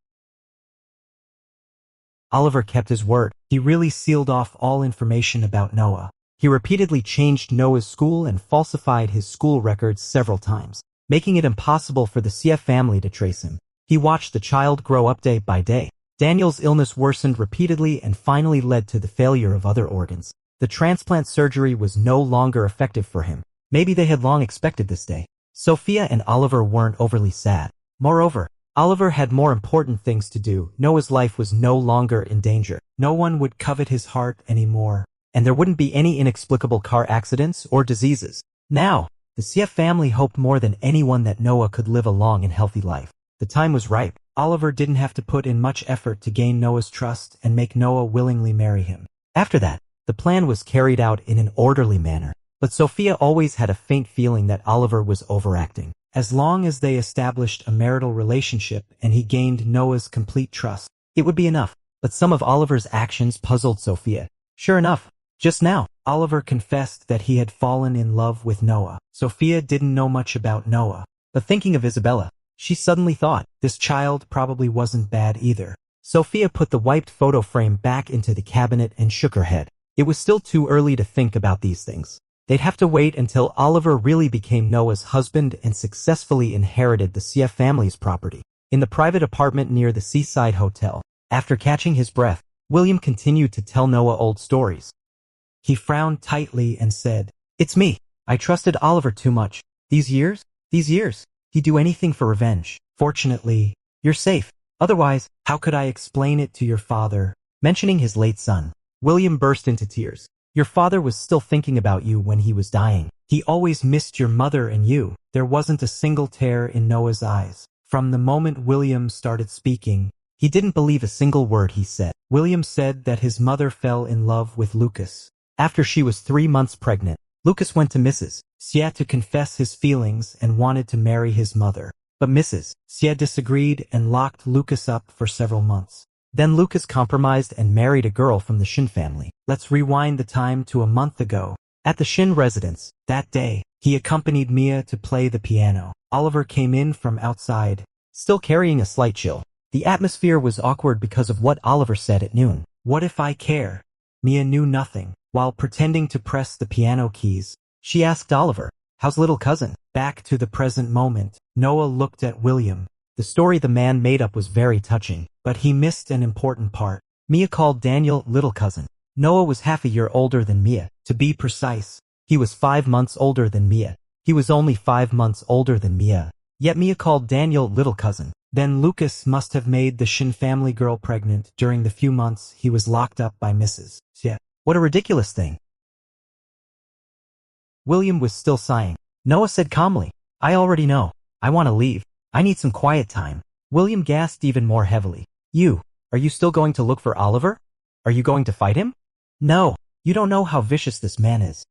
Oliver kept his word. He really sealed off all information about Noah. He repeatedly changed Noah's school and falsified his school records several times, making it impossible for the CF family to trace him. He watched the child grow up day by day. Daniel's illness worsened repeatedly and finally led to the failure of other organs. The transplant surgery was no longer effective for him. Maybe they had long expected this day. Sophia and Oliver weren't overly sad. Moreover, Oliver had more important things to do. Noah's life was no longer in danger. No one would covet his heart anymore, and there wouldn't be any inexplicable car accidents or diseases. Now, the CF family hoped more than anyone that Noah could live a long and healthy life. The time was ripe. Oliver didn't have to put in much effort to gain Noah's trust and make Noah willingly marry him. After that, the plan was carried out in an orderly manner. But Sophia always had a faint feeling that Oliver was overacting. As long as they established a marital relationship and he gained Noah's complete trust, it would be enough. But some of Oliver's actions puzzled Sophia. Sure enough, just now, Oliver confessed that he had fallen in love with Noah. Sophia didn't know much about Noah, but thinking of Isabella, she suddenly thought, this child probably wasn't bad either. Sophia put the wiped photo frame back into the cabinet and shook her head. It was still too early to think about these things. They'd have to wait until Oliver really became Noah's husband and successfully inherited the CF family's property. In the private apartment near the seaside hotel, after catching his breath, William continued to tell Noah old stories. He frowned tightly and said, "It's me. I trusted Oliver too much. These years, he'd do anything for revenge. Fortunately, you're safe. Otherwise, how could I explain it to your father?" Mentioning his late son, William burst into tears. "Your father was still thinking about you when he was dying. He always missed your mother and you." There wasn't a single tear in Noah's eyes. From the moment William started speaking, he didn't believe a single word he said. William said that his mother fell in love with Lucas. After she was 3 months pregnant, Lucas went to Mrs. Xia to confess his feelings and wanted to marry his mother. But Mrs. Xia disagreed and locked Lucas up for several months. Then Lucas compromised and married a girl from the Shin family. Let's rewind the time to a month ago. At the Shin residence, that day, he accompanied Mia to play the piano. Oliver came in from outside, still carrying a slight chill. The atmosphere was awkward because of what Oliver said at noon. "What if I care?" Mia knew nothing. While pretending to press the piano keys, she asked Oliver, "How's little cousin?" Back to the present moment, Noah looked at William. The story the man made up was very touching, but he missed an important part. Mia called Daniel little cousin. Noah was half a year older than Mia. To be precise, He was 5 months older than Mia. He was only 5 months older than Mia. Yet Mia called Daniel little cousin. Then Lucas must have made the Shin family girl pregnant during the few months he was locked up by Mrs. Yeah. What a ridiculous thing. William was still sighing. Noah said calmly, I already know. I want to leave. I need some quiet time. William gasped even more heavily. Are you still going to look for Oliver? Are you going to fight him? No, you don't know how vicious this man is.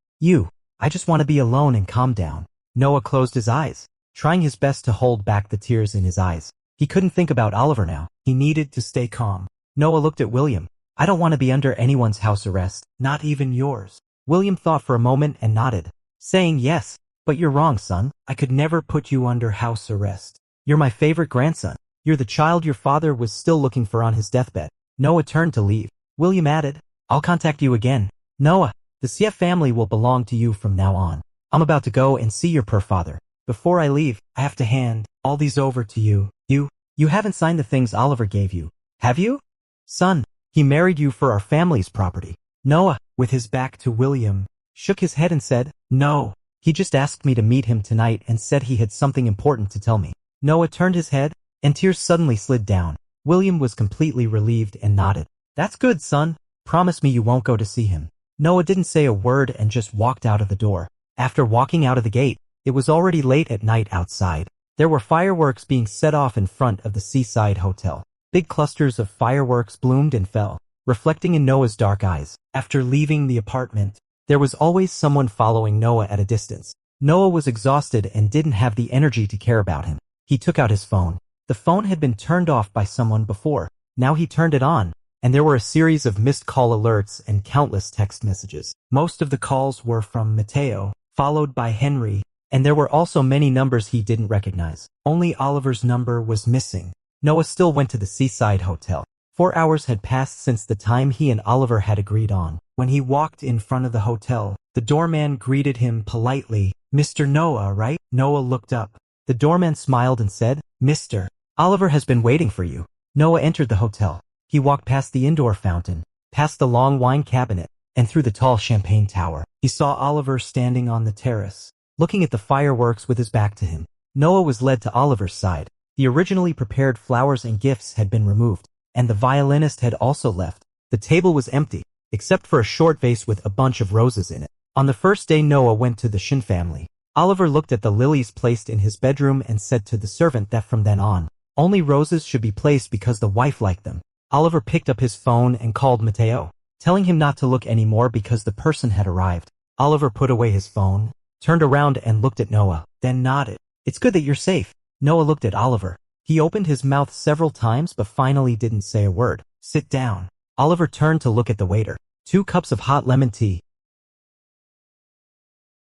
I just want to be alone and calm down. Noah closed his eyes, trying his best to hold back the tears in his eyes. He couldn't think about Oliver now. He needed to stay calm. Noah looked at William. I don't want to be under anyone's house arrest, not even yours. William thought for a moment and nodded, saying yes, but you're wrong, son. I could never put you under house arrest. You're my favorite grandson. You're the child your father was still looking for on his deathbed. Noah turned to leave. William added, I'll contact you again. Noah, the CF family will belong to you from now on. I'm about to go and see your poor father. Before I leave, I have to hand all these over to you. You haven't signed the things Oliver gave you, have you? Son, he married you for our family's property. Noah, with his back to William, shook his head and said, No, he just asked me to meet him tonight and said he had something important to tell me. Noah turned his head, and tears suddenly slid down. William was completely relieved and nodded. That's good, son. Promise me you won't go to see him. Noah didn't say a word and just walked out of the door. After walking out of the gate, it was already late at night outside. There were fireworks being set off in front of the seaside hotel. Big clusters of fireworks bloomed and fell, reflecting in Noah's dark eyes. After leaving the apartment, there was always someone following Noah at a distance. Noah was exhausted and didn't have the energy to care about him. He took out his phone. The phone had been turned off by someone before. Now he turned it on, and there were a series of missed call alerts and countless text messages. Most of the calls were from Mateo, followed by Henry, and there were also many numbers he didn't recognize. Only Oliver's number was missing. Noah still went to the seaside hotel. 4 hours had passed since the time he and Oliver had agreed on. When he walked in front of the hotel, the doorman greeted him politely. Mr. Noah, right? Noah looked up. The doorman smiled and said, Mr. Oliver has been waiting for you. Noah entered the hotel. He walked past the indoor fountain, past the long wine cabinet, and through the tall champagne tower. He saw Oliver standing on the terrace, looking at the fireworks with his back to him. Noah was led to Oliver's side. The originally prepared flowers and gifts had been removed, and the violinist had also left. The table was empty, except for a short vase with a bunch of roses in it. On the first day Noah went to the Shin family, Oliver looked at the lilies placed in his bedroom and said to the servant that from then on, only roses should be placed because the wife liked them. Oliver picked up his phone and called Mateo, telling him not to look anymore because the person had arrived. Oliver put away his phone, turned around and looked at Noah, then nodded. It's good that you're safe. Noah looked at Oliver. He opened his mouth several times but finally didn't say a word. Sit down. Oliver turned to look at the waiter. 2 cups of hot lemon tea.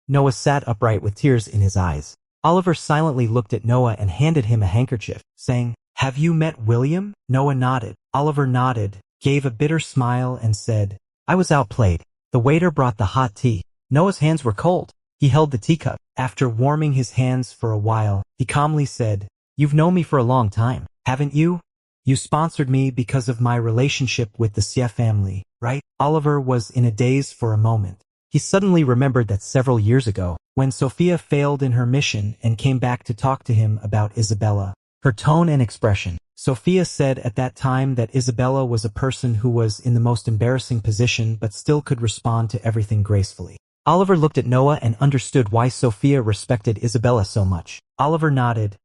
Noah sat upright with tears in his eyes. Oliver silently looked at Noah and handed him a handkerchief, saying, Have you met William? Noah nodded. Oliver nodded, gave a bitter smile and said, I was outplayed. The waiter brought the hot tea. Noah's hands were cold. He held the teacup. After warming his hands for a while, he calmly said, You've known me for a long time, haven't you? You sponsored me because of my relationship with the Xie family, right? Oliver was in a daze for a moment. He suddenly remembered that several years ago, when Sophia failed in her mission and came back to talk to him about Isabella, her tone and expression. Sophia said at that time that Isabella was a person who was in the most embarrassing position but still could respond to everything gracefully. Oliver looked at Noah and understood why Sophia respected Isabella so much. Oliver nodded.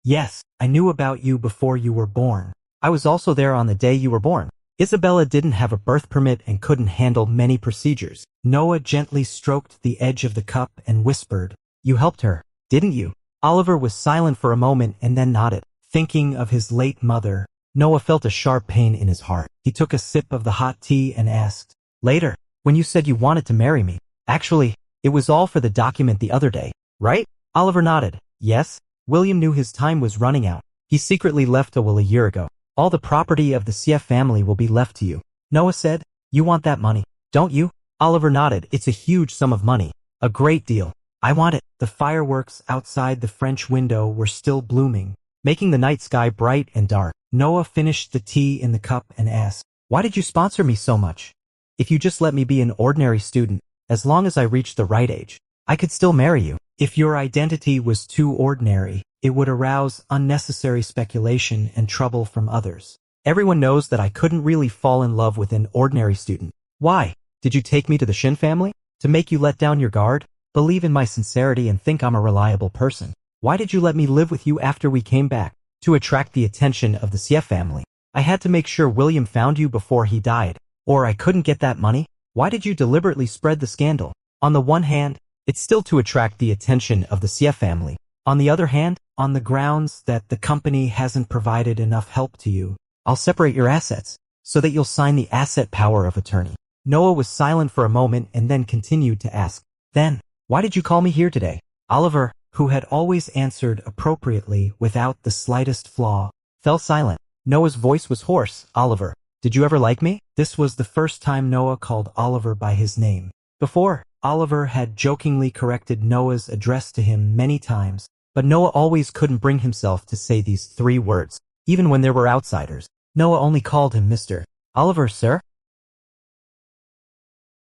Yes, I knew about you before you were born. I was also there on the day you were born. Isabella didn't have a birth permit and couldn't handle many procedures. Noah gently stroked the edge of the cup and whispered, You helped her, didn't you? Oliver was silent for a moment and then nodded. Thinking of his late mother, Noah felt a sharp pain in his heart. He took a sip of the hot tea and asked, Later, when you said you wanted to marry me, actually, it was all for the document the other day, right? Oliver nodded. Yes. William knew his time was running out. He secretly left a will a year ago. All the property of the CF family will be left to you. Noah said, You want that money, don't you? Oliver nodded. It's a huge sum of money. A great deal. I want it. The fireworks outside the French window were still blooming, making the night sky bright and dark. Noah finished the tea in the cup and asked, Why did you sponsor me so much? If you just let me be an ordinary student, As long as I reached the right age, I could still marry you. If your identity was too ordinary, it would arouse unnecessary speculation and trouble from others. Everyone knows that I couldn't really fall in love with an ordinary student. Why? Did you take me to the Shin family? To make you let down your guard? Believe in my sincerity and think I'm a reliable person. Why did you let me live with you after we came back? To attract the attention of the CF family. I had to make sure William found you before he died, or I couldn't get that money. Why did you deliberately spread the scandal? On the one hand, it's still to attract the attention of the CF family. On the other hand, on the grounds that the company hasn't provided enough help to you, I'll separate your assets, so that you'll sign the asset power of attorney. Noah was silent for a moment and then continued to ask, "Then, why did you call me here today?" Oliver, who had always answered appropriately without the slightest flaw, fell silent. Noah's voice was hoarse. "Oliver, did you ever like me?" This was the first time Noah called Oliver by his name. Before, Oliver had jokingly corrected Noah's address to him many times, but Noah always couldn't bring himself to say these 3 words, even when there were outsiders. Noah only called him Mr. "Oliver, sir?"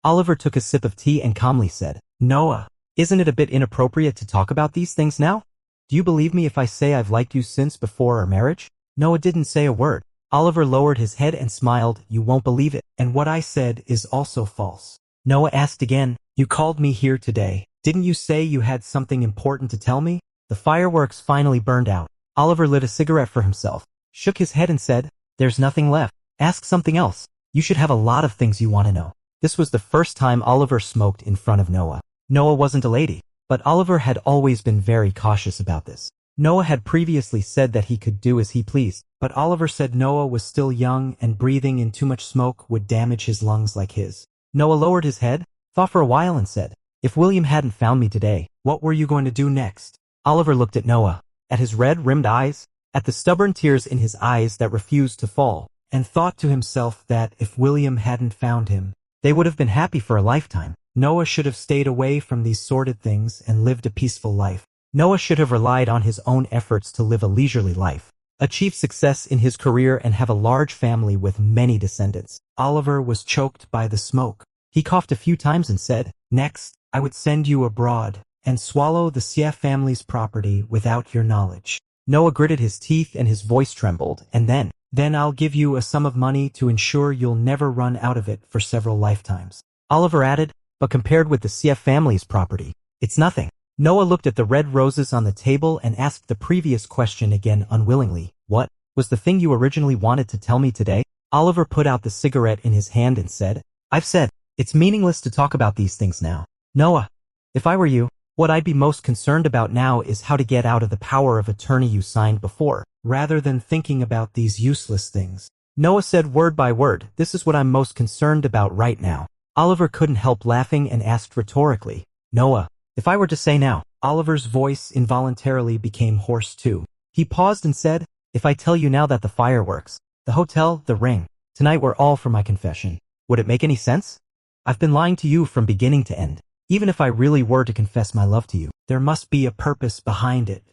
Oliver took a sip of tea and calmly said, "Noah, isn't it a bit inappropriate to talk about these things now? Do you believe me if I say I've liked you since before our marriage?" Noah didn't say a word. Oliver lowered his head and smiled. "You won't believe it, and what I said is also false." Noah asked again, "You called me here today. Didn't you say you had something important to tell me?" The fireworks finally burned out. Oliver lit a cigarette for himself, shook his head and said, "There's nothing left. Ask something else. You should have a lot of things you want to know." This was the first time Oliver smoked in front of Noah. Noah wasn't a lady, but Oliver had always been very cautious about this. Noah had previously said that he could do as he pleased, but Oliver said Noah was still young and breathing in too much smoke would damage his lungs like his. Noah lowered his head, thought for a while and said, "If William hadn't found me today, what were you going to do next?" Oliver looked at Noah, at his red-rimmed eyes, at the stubborn tears in his eyes that refused to fall, and thought to himself that if William hadn't found him, they would have been happy for a lifetime. Noah should have stayed away from these sordid things and lived a peaceful life. Noah should have relied on his own efforts to live a leisurely life, achieve success in his career and have a large family with many descendants. Oliver was choked by the smoke. He coughed a few times and said, "Next, I would send you abroad and swallow the CF family's property without your knowledge." Noah gritted his teeth and his voice trembled, and then I'll give you a sum of money to ensure you'll never run out of it for several lifetimes. Oliver added, "But compared with the CF family's property, it's nothing." Noah looked at the red roses on the table and asked the previous question again unwillingly. "What was the thing you originally wanted to tell me today?" Oliver put out the cigarette in his hand and said, "I've said, it's meaningless to talk about these things now. Noah, if I were you, what I'd be most concerned about now is how to get out of the power of attorney you signed before, rather than thinking about these useless things." Noah said word by word, "This is what I'm most concerned about right now." Oliver couldn't help laughing and asked rhetorically, "Noah, if I were to say now," Oliver's voice involuntarily became hoarse too. He paused and said, "If I tell you now that the fireworks, the hotel, the ring, tonight were all for my confession, would it make any sense? I've been lying to you from beginning to end. Even if I really were to confess my love to you, there must be a purpose behind it.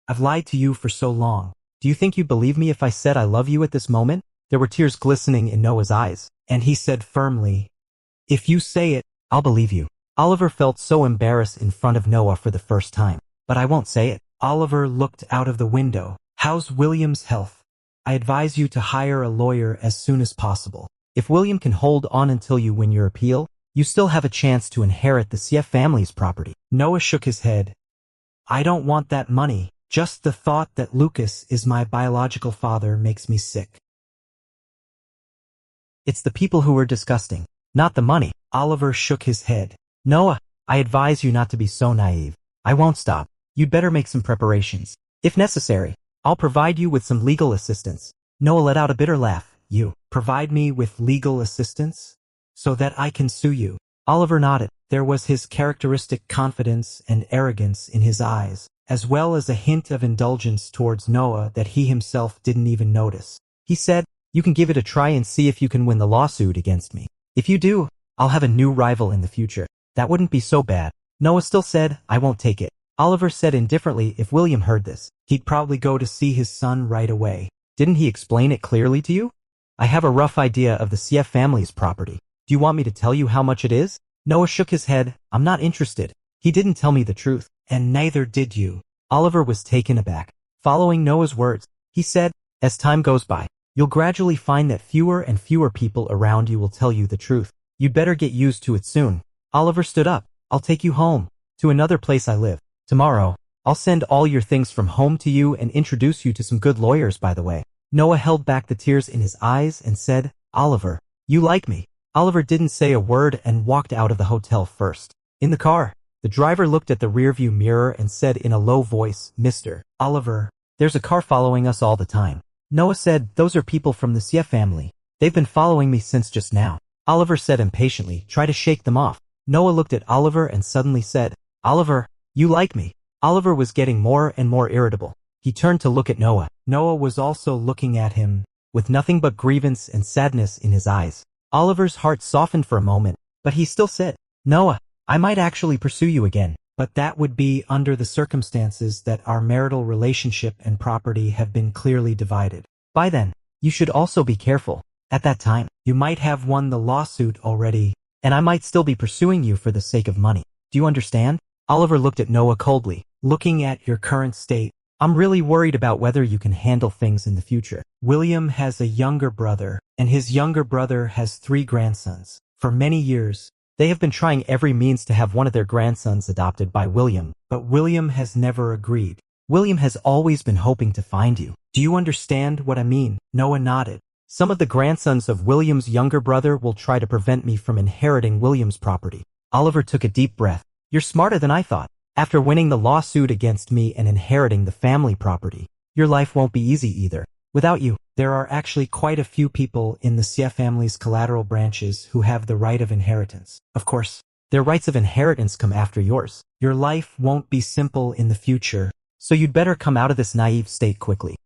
I've lied to you for so long. Do you think you'd believe me if I said I love you at this moment?" There were tears glistening in Noah's eyes, and he said firmly, "If you say it, I'll believe you." Oliver felt so embarrassed in front of Noah for the first time. "But I won't say it." Oliver looked out of the window. "How's William's health? I advise you to hire a lawyer as soon as possible. If William can hold on until you win your appeal, you still have a chance to inherit the CF family's property." Noah shook his head. "I don't want that money. Just the thought that Lucas is my biological father makes me sick. It's the people who are disgusting, not the money." Oliver shook his head. "Noah, I advise you not to be so naive. I won't stop. You'd better make some preparations. If necessary, I'll provide you with some legal assistance." Noah let out a bitter laugh. "You provide me with legal assistance? So that I can sue you?" Oliver nodded. There was his characteristic confidence and arrogance in his eyes, as well as a hint of indulgence towards Noah that he himself didn't even notice. He said, "You can give it a try and see if you can win the lawsuit against me. If you do, I'll have a new rival in the future. That wouldn't be so bad." Noah still said, "I won't take it." Oliver said indifferently, if William heard this, he'd probably go to see his son right away. "Didn't he explain it clearly to you?" "I have a rough idea of the CF family's property. Do you want me to tell you how much it is?" Noah shook his head. I'm not interested. He didn't tell me the truth, and neither did you. Oliver was taken aback. Following Noah's words, he said, as time goes by, you'll gradually find that fewer and fewer people around you will tell you the truth. You'd better get used to it soon. Oliver stood up. I'll take you home, to another place I live. Tomorrow, I'll send all your things from home to you and introduce you to some good lawyers, by the way. Noah held back the tears in his eyes and said, Oliver, you like me. Oliver didn't say a word and walked out of the hotel first. In the car, the driver looked at the rearview mirror and said in a low voice, Mr. Oliver, there's a car following us all the time. Noah said, those are people from the Xie family. They've been following me since just now. Oliver said impatiently, try to shake them off. Noah looked at Oliver and suddenly said, Oliver, you like me. Oliver was getting more and more irritable. He turned to look at Noah. Noah was also looking at him, with nothing but grievance and sadness in his eyes. Oliver's heart softened for a moment, but he still said, Noah, I might actually pursue you again, but that would be under the circumstances that our marital relationship and property have been clearly divided. By then, you should also be careful. At that time, you might have won the lawsuit already, and I might still be pursuing you for the sake of money. Do you understand? Oliver looked at Noah coldly. Looking at your current state, I'm really worried about whether you can handle things in the future. William has a younger brother, and his younger brother has 3 grandsons. For many years, they have been trying every means to have one of their grandsons adopted by William, but William has never agreed. William has always been hoping to find you. Do you understand what I mean? Noah nodded. Some of the grandsons of William's younger brother will try to prevent me from inheriting William's property. Oliver took a deep breath. You're smarter than I thought. After winning the lawsuit against me and inheriting the family property, your life won't be easy either. Without you, there are actually quite a few people in the Xie family's collateral branches who have the right of inheritance. Of course, their rights of inheritance come after yours. Your life won't be simple in the future, so you'd better come out of this naive state quickly.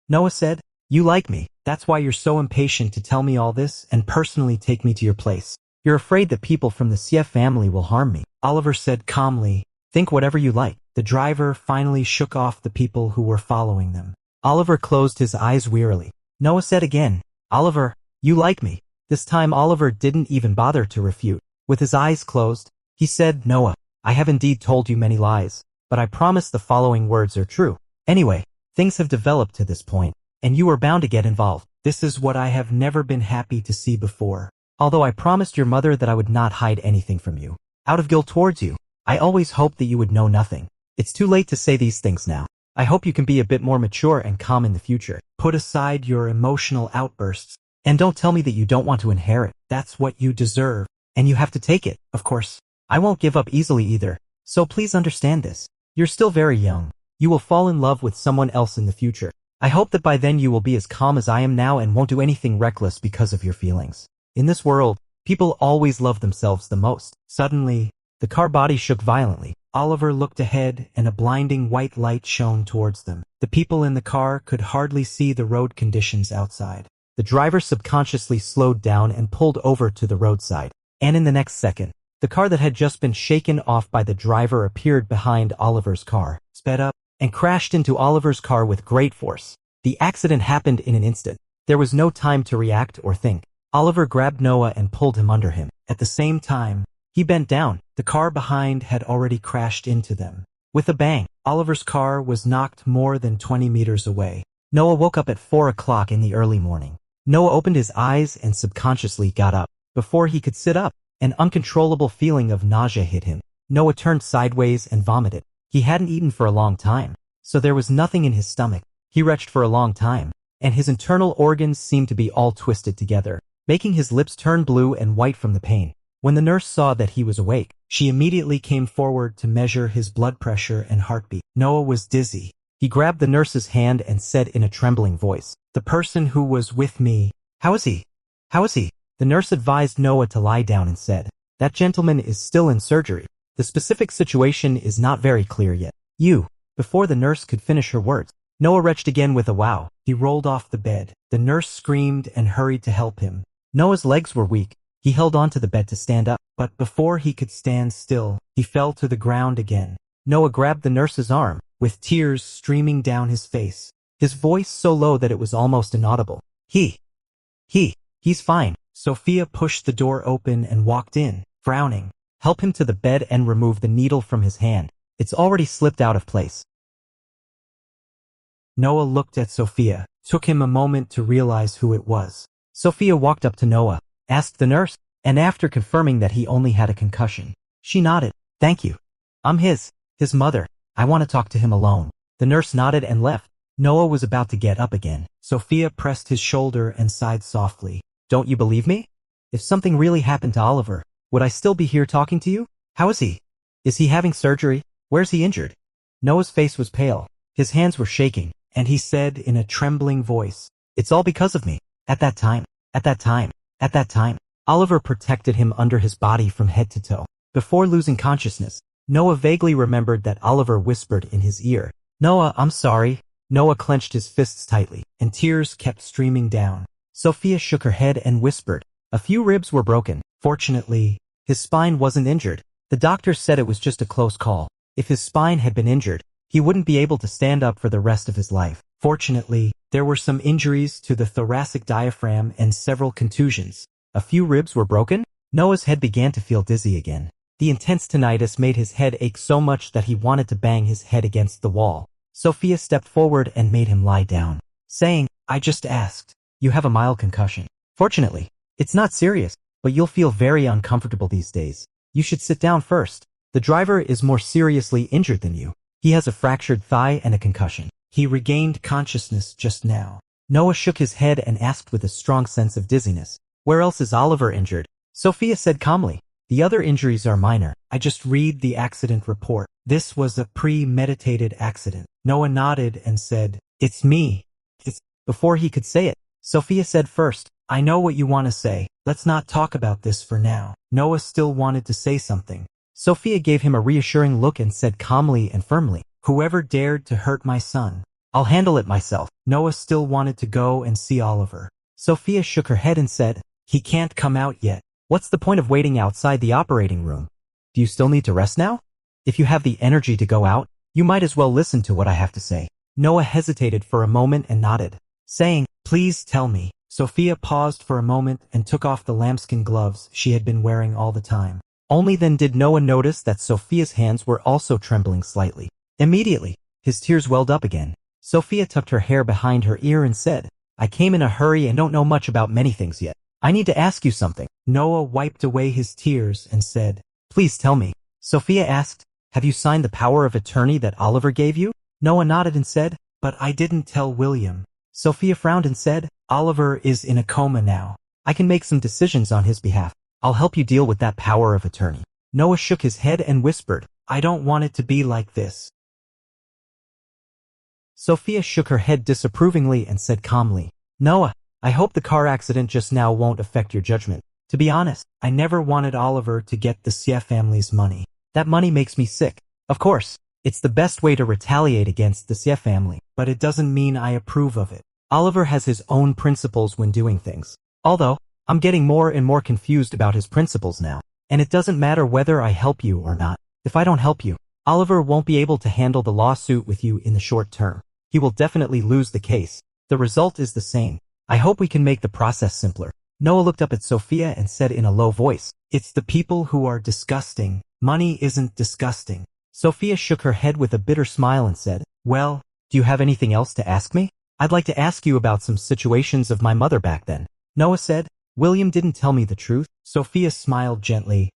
Noah said, you like me. That's why you're so impatient to tell me all this and personally take me to your place. You're afraid that people from the Xie family will harm me. Oliver said calmly, think whatever you like. The driver finally shook off the people who were following them. Oliver closed his eyes wearily. Noah said again, Oliver, you like me. This time Oliver didn't even bother to refute. With his eyes closed, he said, Noah, I have indeed told you many lies, but I promise the following words are true. Anyway, things have developed to this point, and you are bound to get involved. This is what I have never been happy to see before. Although I promised your mother that I would not hide anything from you, out of guilt towards you, I always hoped that you would know nothing. It's too late to say these things now. I hope you can be a bit more mature and calm in the future. Put aside your emotional outbursts, and don't tell me that you don't want to inherit. That's what you deserve, and you have to take it. Of course, I won't give up easily either, so please understand this. You're still very young. You will fall in love with someone else in the future. I hope that by then you will be as calm as I am now and won't do anything reckless because of your feelings. In this world, people always love themselves the most. Suddenly, the car body shook violently. Oliver looked ahead and a blinding white light shone towards them. The people in the car could hardly see the road conditions outside. The driver subconsciously slowed down and pulled over to the roadside. And in the next second, the car that had just been shaken off by the driver appeared behind Oliver's car, sped up, and crashed into Oliver's car with great force. The accident happened in an instant. There was no time to react or think. Oliver grabbed Noah and pulled him under him. At the same time, he bent down. The car behind had already crashed into them. With a bang, Oliver's car was knocked more than 20 meters away. Noah woke up at 4 o'clock in the early morning. Noah opened his eyes and subconsciously got up. Before he could sit up, an uncontrollable feeling of nausea hit him. Noah turned sideways and vomited. He hadn't eaten for a long time, so there was nothing in his stomach. He retched for a long time, and his internal organs seemed to be all twisted together, making his lips turn blue and white from the pain. When the nurse saw that he was awake, she immediately came forward to measure his blood pressure and heartbeat. Noah was dizzy. He grabbed the nurse's hand and said in a trembling voice, "The person who was with me, how is he? How is he?" The nurse advised Noah to lie down and said, "That gentleman is still in surgery. The specific situation is not very clear yet." Before the nurse could finish her words, Noah retched again with a wow. He rolled off the bed. The nurse screamed and hurried to help him. Noah's legs were weak. He held onto the bed to stand up, but before he could stand still, he fell to the ground again. Noah grabbed the nurse's arm, with tears streaming down his face, his voice so low that it was almost inaudible. He's fine. Sophia pushed the door open and walked in, frowning. Help him to the bed and remove the needle from his hand. It's already slipped out of place. Noah looked at Sophia. Took him a moment to realize who it was. Sophia walked up to Noah, asked the nurse, and after confirming that he only had a concussion, she nodded. Thank you. I'm his mother. I want to talk to him alone. The nurse nodded and left. Noah was about to get up again. Sophia pressed his shoulder and sighed softly. Don't you believe me? If something really happened to Oliver, would I still be here talking to you? How is he? Is he having surgery? Where's he injured? Noah's face was pale. His hands were shaking, and he said in a trembling voice, It's all because of me. At that time, Oliver protected him under his body from head to toe. Before losing consciousness, Noah vaguely remembered that Oliver whispered in his ear, Noah, I'm sorry. Noah clenched his fists tightly, and tears kept streaming down. Sophia shook her head and whispered, A few ribs were broken. Fortunately, his spine wasn't injured. The doctor said it was just a close call. If his spine had been injured, he wouldn't be able to stand up for the rest of his life. Fortunately, there were some injuries to the thoracic diaphragm and several contusions. A few ribs were broken? Noah's head began to feel dizzy again. The intense tinnitus made his head ache so much that he wanted to bang his head against the wall. Sophia stepped forward and made him lie down, saying, I just asked. You have a mild concussion. Fortunately, it's not serious, but you'll feel very uncomfortable these days. You should sit down first. The driver is more seriously injured than you. He has a fractured thigh and a concussion. He regained consciousness just now. Noah shook his head and asked with a strong sense of dizziness, Where else is Oliver injured? Sophia said calmly, The other injuries are minor. I just read the accident report. This was a premeditated accident. Noah nodded and said, It's me. Before he could say it, Sophia said first, I know what you want to say. Let's not talk about this for now. Noah still wanted to say something. Sophia gave him a reassuring look and said calmly and firmly, Whoever dared to hurt my son, I'll handle it myself. Noah still wanted to go and see Oliver. Sophia shook her head and said, He can't come out yet. What's the point of waiting outside the operating room? Do you still need to rest now? If you have the energy to go out, you might as well listen to what I have to say. Noah hesitated for a moment and nodded, saying, Please tell me. Sophia paused for a moment and took off the lambskin gloves she had been wearing all the time. Only then did Noah notice that Sophia's hands were also trembling slightly. Immediately, his tears welled up again. Sophia tucked her hair behind her ear and said, I came in a hurry and don't know much about many things yet. I need to ask you something. Noah wiped away his tears and said, Please tell me. Sophia asked, Have you signed the power of attorney that Oliver gave you? Noah nodded and said, But I didn't tell William. Sophia frowned and said, Oliver is in a coma now. I can make some decisions on his behalf. I'll help you deal with that power of attorney. Noah shook his head and whispered, I don't want it to be like this. Sophia shook her head disapprovingly and said calmly, Noah, I hope the car accident just now won't affect your judgment. To be honest, I never wanted Oliver to get the Xie family's money. That money makes me sick. Of course, it's the best way to retaliate against the Xie family, but it doesn't mean I approve of it. Oliver has his own principles when doing things. Although, I'm getting more and more confused about his principles now. And it doesn't matter whether I help you or not. If I don't help you, Oliver won't be able to handle the lawsuit with you in the short term. He will definitely lose the case. The result is the same. I hope we can make the process simpler. Noah looked up at Sophia and said in a low voice, It's the people who are disgusting. Money isn't disgusting. Sophia shook her head with a bitter smile and said, Well, do you have anything else to ask me? I'd like to ask you about some situations of my mother back then. Noah said, William didn't tell me the truth. Sophia smiled gently.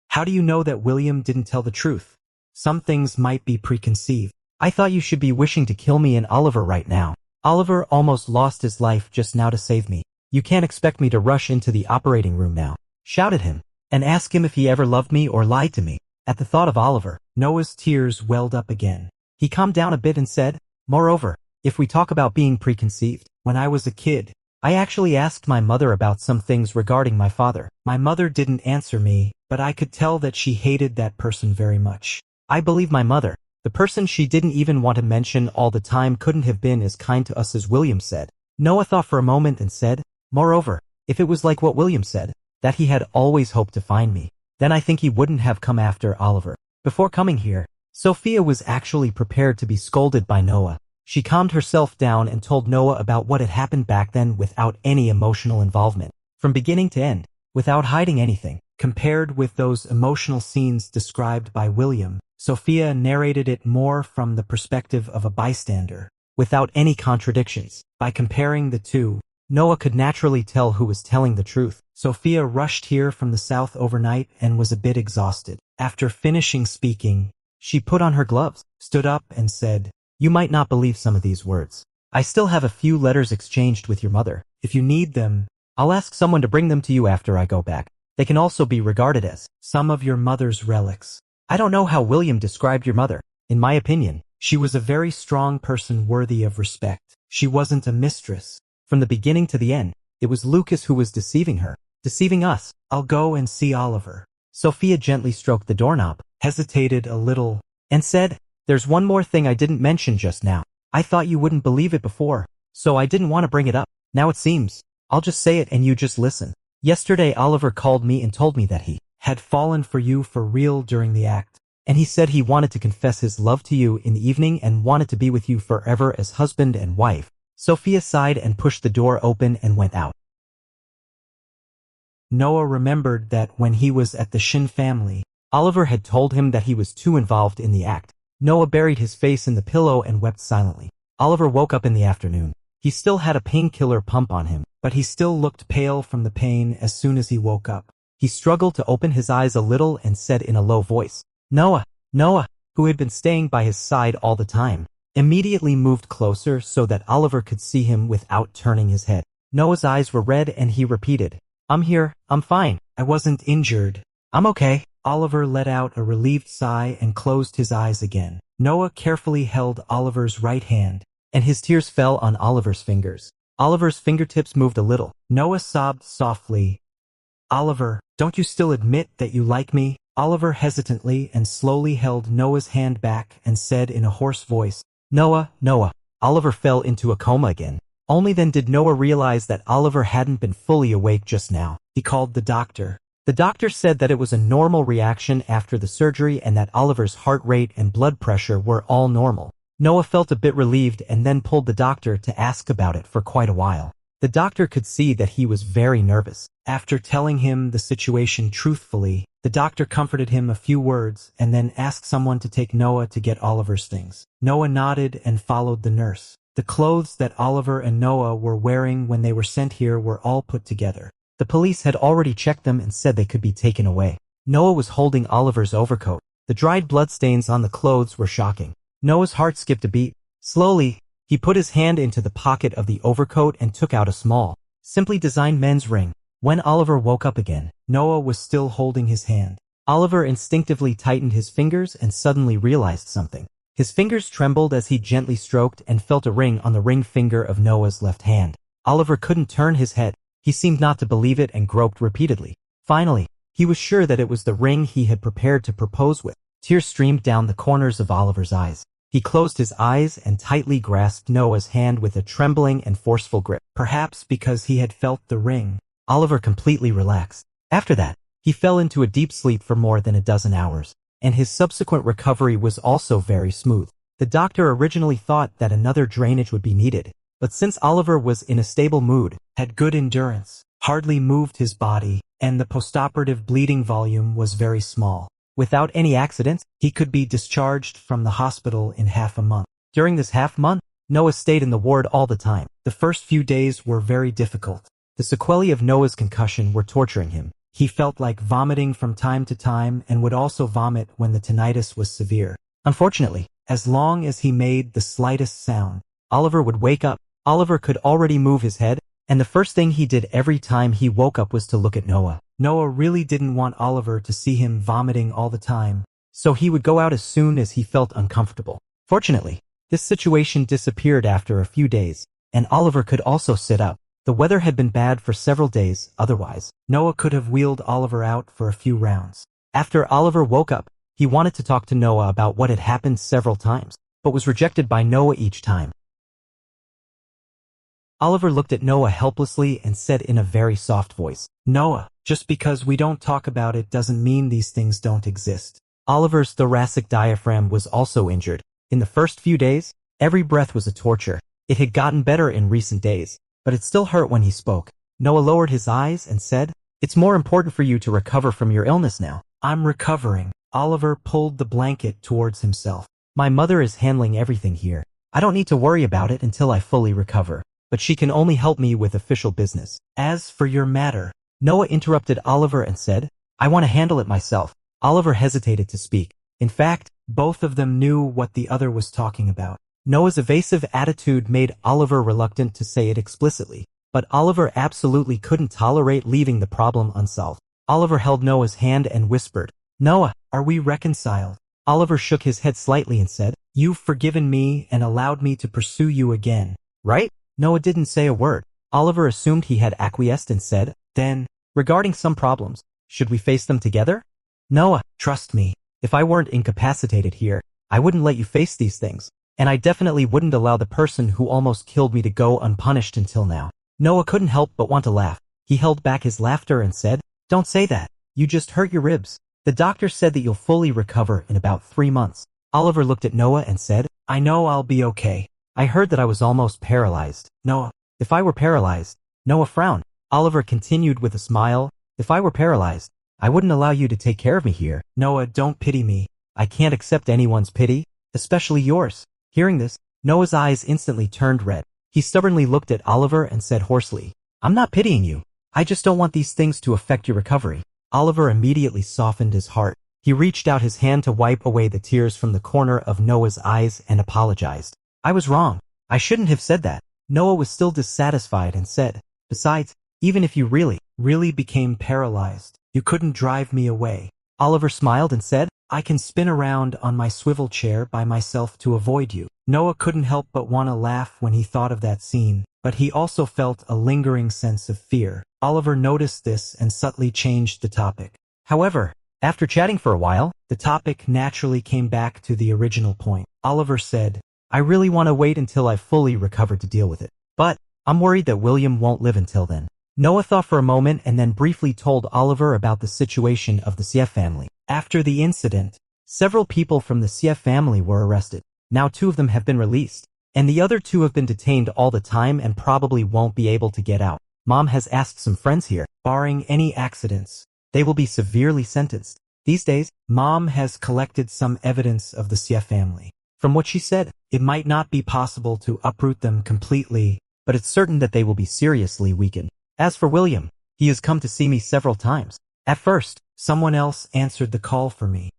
How do you know that William didn't tell the truth? Some things might be preconceived. I thought you should be wishing to kill me and Oliver right now. Oliver almost lost his life just now to save me. You can't expect me to rush into the operating room now. Shout at him, and ask him if he ever loved me or lied to me. At the thought of Oliver, Noah's tears welled up again. He calmed down a bit and said, Moreover, if we talk about being preconceived, when I was a kid, I actually asked my mother about some things regarding my father. My mother didn't answer me, but I could tell that she hated that person very much. I believe my mother, the person she didn't even want to mention all the time, couldn't have been as kind to us as William said. Noah thought for a moment and said, Moreover, if it was like what William said, that he had always hoped to find me, then I think he wouldn't have come after Oliver. Before coming here, Sophia was actually prepared to be scolded by Noah. She calmed herself down and told Noah about what had happened back then without any emotional involvement. from beginning to end, without hiding anything. Compared with those emotional scenes described by William, Sophia narrated it more from the perspective of a bystander, without any contradictions. By comparing the two, Noah could naturally tell who was telling the truth. Sophia rushed here from the south overnight and was a bit exhausted. After finishing speaking, she put on her gloves, stood up and said, "You might not believe some of these words. I still have a few letters exchanged with your mother. If you need them, I'll ask someone to bring them to you after I go back. They can also be regarded as some of your mother's relics." I don't know how William described your mother. In my opinion, she was a very strong person worthy of respect. She wasn't a mistress. From the beginning to the end, it was Lucas who was deceiving her, deceiving us. I'll go and see Oliver. Sophia gently stroked the doorknob, hesitated a little, and said, "There's one more thing I didn't mention just now. I thought you wouldn't believe it before, so I didn't want to bring it up. Now it seems. I'll just say it and you just listen. Yesterday Oliver called me and told me that he had fallen for you for real during the act, and he said he wanted to confess his love to you in the evening and wanted to be with you forever as husband and wife." Sophia sighed and pushed the door open and went out. Noah remembered that when he was at the Shin family, Oliver had told him that he was too involved in the act. Noah buried his face in the pillow and wept silently. Oliver woke up in the afternoon. He still had a painkiller pump on him, but he still looked pale from the pain as soon as he woke up. He struggled to open his eyes a little and said in a low voice, "Noah." Noah, who had been staying by his side all the time, immediately moved closer so that Oliver could see him without turning his head. Noah's eyes were red and he repeated, "I'm here, I'm fine, I wasn't injured. I'm okay." Oliver let out a relieved sigh and closed his eyes again. Noah carefully held Oliver's right hand, and his tears fell on Oliver's fingers. Oliver's fingertips moved a little. Noah sobbed softly. "Oliver, don't you still admit that you like me?" Oliver hesitantly and slowly held Noah's hand back and said in a hoarse voice, "Noah, Noah." Oliver fell into a coma again. Only then did Noah realize that Oliver hadn't been fully awake just now. He called the doctor. The doctor said that it was a normal reaction after the surgery and that Oliver's heart rate and blood pressure were all normal. Noah felt a bit relieved and then pulled the doctor to ask about it for quite a while. The doctor could see that he was very nervous. After telling him the situation truthfully, the doctor comforted him a few words and then asked someone to take Noah to get Oliver's things. Noah nodded and followed the nurse. The clothes that Oliver and Noah were wearing when they were sent here were all put together. The police had already checked them and said they could be taken away. Noah was holding Oliver's overcoat. The dried bloodstains on the clothes were shocking. Noah's heart skipped a beat. Slowly, he put his hand into the pocket of the overcoat and took out a small, simply designed men's ring. When Oliver woke up again, Noah was still holding his hand. Oliver instinctively tightened his fingers and suddenly realized something. His fingers trembled as he gently stroked and felt a ring on the ring finger of Noah's left hand. Oliver couldn't turn his head. He seemed not to believe it and groped repeatedly. Finally, he was sure that it was the ring he had prepared to propose with. Tears streamed down the corners of Oliver's eyes. He closed his eyes and tightly grasped Noah's hand with a trembling and forceful grip. Perhaps because he had felt the ring, Oliver completely relaxed. After that, he fell into a deep sleep for more than a dozen hours, and his subsequent recovery was also very smooth. The doctor originally thought that another drainage would be needed, but since Oliver was in a stable mood, had good endurance, hardly moved his body, and the postoperative bleeding volume was very small, without any accidents, he could be discharged from the hospital in half a month. During this half month, Noah stayed in the ward all the time. The first few days were very difficult. The sequelae of Noah's concussion were torturing him. He felt like vomiting from time to time and would also vomit when the tinnitus was severe. Unfortunately, as long as he made the slightest sound, Oliver would wake up. Oliver could already move his head, and the first thing he did every time he woke up was to look at Noah. Noah really didn't want Oliver to see him vomiting all the time, so he would go out as soon as he felt uncomfortable. Fortunately, this situation disappeared after a few days, and Oliver could also sit up. The weather had been bad for several days, otherwise, Noah could have wheeled Oliver out for a few rounds. After Oliver woke up, he wanted to talk to Noah about what had happened several times, but was rejected by Noah each time. Oliver looked at Noah helplessly and said in a very soft voice, "Noah, just because we don't talk about it doesn't mean these things don't exist." Oliver's thoracic diaphragm was also injured. In the first few days, every breath was a torture. It had gotten better in recent days, but it still hurt when he spoke. Noah lowered his eyes and said, "It's more important for you to recover from your illness now." "I'm recovering." Oliver pulled the blanket towards himself. "My mother is handling everything here. I don't need to worry about it until I fully recover. But she can only help me with official business. As for your matter," Noah interrupted Oliver and said, "I want to handle it myself." Oliver hesitated to speak. In fact, both of them knew what the other was talking about. Noah's evasive attitude made Oliver reluctant to say it explicitly, but Oliver absolutely couldn't tolerate leaving the problem unsolved. Oliver held Noah's hand and whispered, "Noah, are we reconciled?" Oliver shook his head slightly and said, "You've forgiven me and allowed me to pursue you again, right?" Noah didn't say a word. Oliver assumed he had acquiesced and said, "Then, regarding some problems, should we face them together?" "Noah, trust me. If I weren't incapacitated here, I wouldn't let you face these things. And I definitely wouldn't allow the person who almost killed me to go unpunished until now." Noah couldn't help but want to laugh. He held back his laughter and said, "Don't say that. You just hurt your ribs. The doctor said that you'll fully recover in about 3 months. Oliver looked at Noah and said, "I know I'll be okay. I heard that I was almost paralyzed." "Noah, if I were paralyzed," Noah frowned. Oliver continued with a smile, "If I were paralyzed, I wouldn't allow you to take care of me here." "Noah, don't pity me. I can't accept anyone's pity, especially yours." Hearing this, Noah's eyes instantly turned red. He stubbornly looked at Oliver and said hoarsely, "I'm not pitying you. I just don't want these things to affect your recovery." Oliver immediately softened his heart. He reached out his hand to wipe away the tears from the corner of Noah's eyes and apologized. "I was wrong. I shouldn't have said that." Noah was still dissatisfied and said, "Besides, even if you really became paralyzed, you couldn't drive me away." Oliver smiled and said, "I can spin around on my swivel chair by myself to avoid you." Noah couldn't help but want to laugh when he thought of that scene, but he also felt a lingering sense of fear. Oliver noticed this and subtly changed the topic. However, after chatting for a while, the topic naturally came back to the original point. Oliver said, "I really want to wait until I've fully recovered to deal with it. But I'm worried that William won't live until then." Noah thought for a moment and then briefly told Oliver about the situation of the CF family. After the incident, several people from the CF family were arrested. Now 2 of them have been released, and the other 2 have been detained all the time and probably won't be able to get out. Mom has asked some friends here, barring any accidents, they will be severely sentenced. These days, Mom has collected some evidence of the CF family. From what she said, it might not be possible to uproot them completely, but it's certain that they will be seriously weakened. As for William, he has come to see me several times. At first, someone else answered the call for me.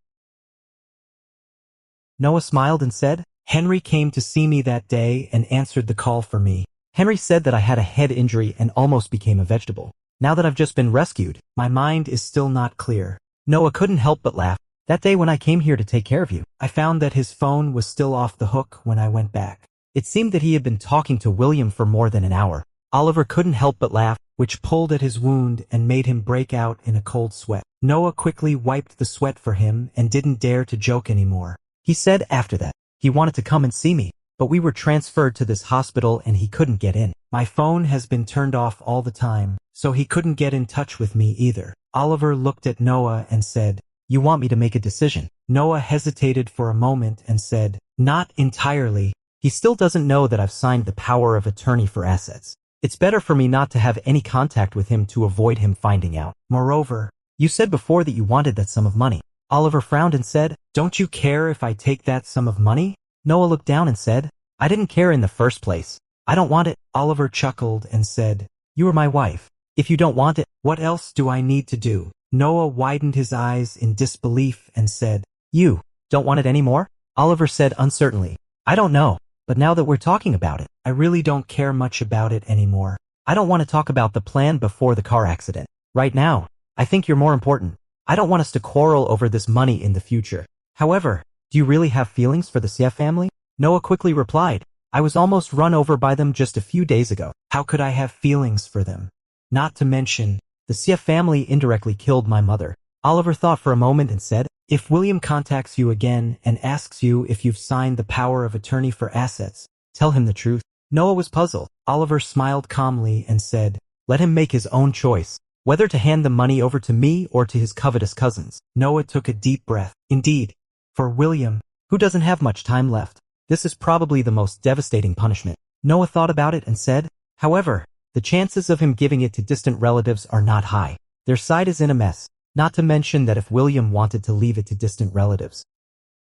Noah smiled and said, "Henry came to see me that day and answered the call for me. Henry said that I had a head injury and almost became a vegetable. Now that I've just been rescued, my mind is still not clear." Noah couldn't help but laugh. "That day when I came here to take care of you, I found that his phone was still off the hook when I went back. It seemed that he had been talking to William for more than an hour." Oliver couldn't help but laugh, which pulled at his wound and made him break out in a cold sweat. Noah quickly wiped the sweat for him and didn't dare to joke anymore. He said after that, he wanted to come and see me, but we were transferred to this hospital and he couldn't get in. My phone has been turned off all the time, so he couldn't get in touch with me either. Oliver looked at Noah and said, "You want me to make a decision?" Noah hesitated for a moment and said, "Not entirely. He still doesn't know that I've signed the power of attorney for assets. It's better for me not to have any contact with him to avoid him finding out. Moreover, you said before that you wanted that sum of money." Oliver frowned and said, "Don't you care if I take that sum of money?" Noah looked down and said, "I didn't care in the first place. I don't want it." Oliver chuckled and said, "You are my wife. If you don't want it, what else do I need to do?" Noah widened his eyes in disbelief and said, "You don't want it anymore?" Oliver said uncertainly, "I don't know, but now that we're talking about it, I really don't care much about it anymore. I don't want to talk about the plan before the car accident. Right now, I think you're more important. I don't want us to quarrel over this money in the future. However, do you really have feelings for the CF family?" Noah quickly replied, "I was almost run over by them just a few days ago. How could I have feelings for them? Not to mention, the CF family indirectly killed my mother." Oliver thought for a moment and said, "If William contacts you again and asks you if you've signed the power of attorney for assets, tell him the truth." Noah was puzzled. Oliver smiled calmly and said, "Let him make his own choice, whether to hand the money over to me or to his covetous cousins." Noah took a deep breath. Indeed, for William, who doesn't have much time left, this is probably the most devastating punishment. Noah thought about it and said, "However, The chances of him giving it to distant relatives are not high. Their side is in a mess, not to mention that if William wanted to leave it to distant relatives,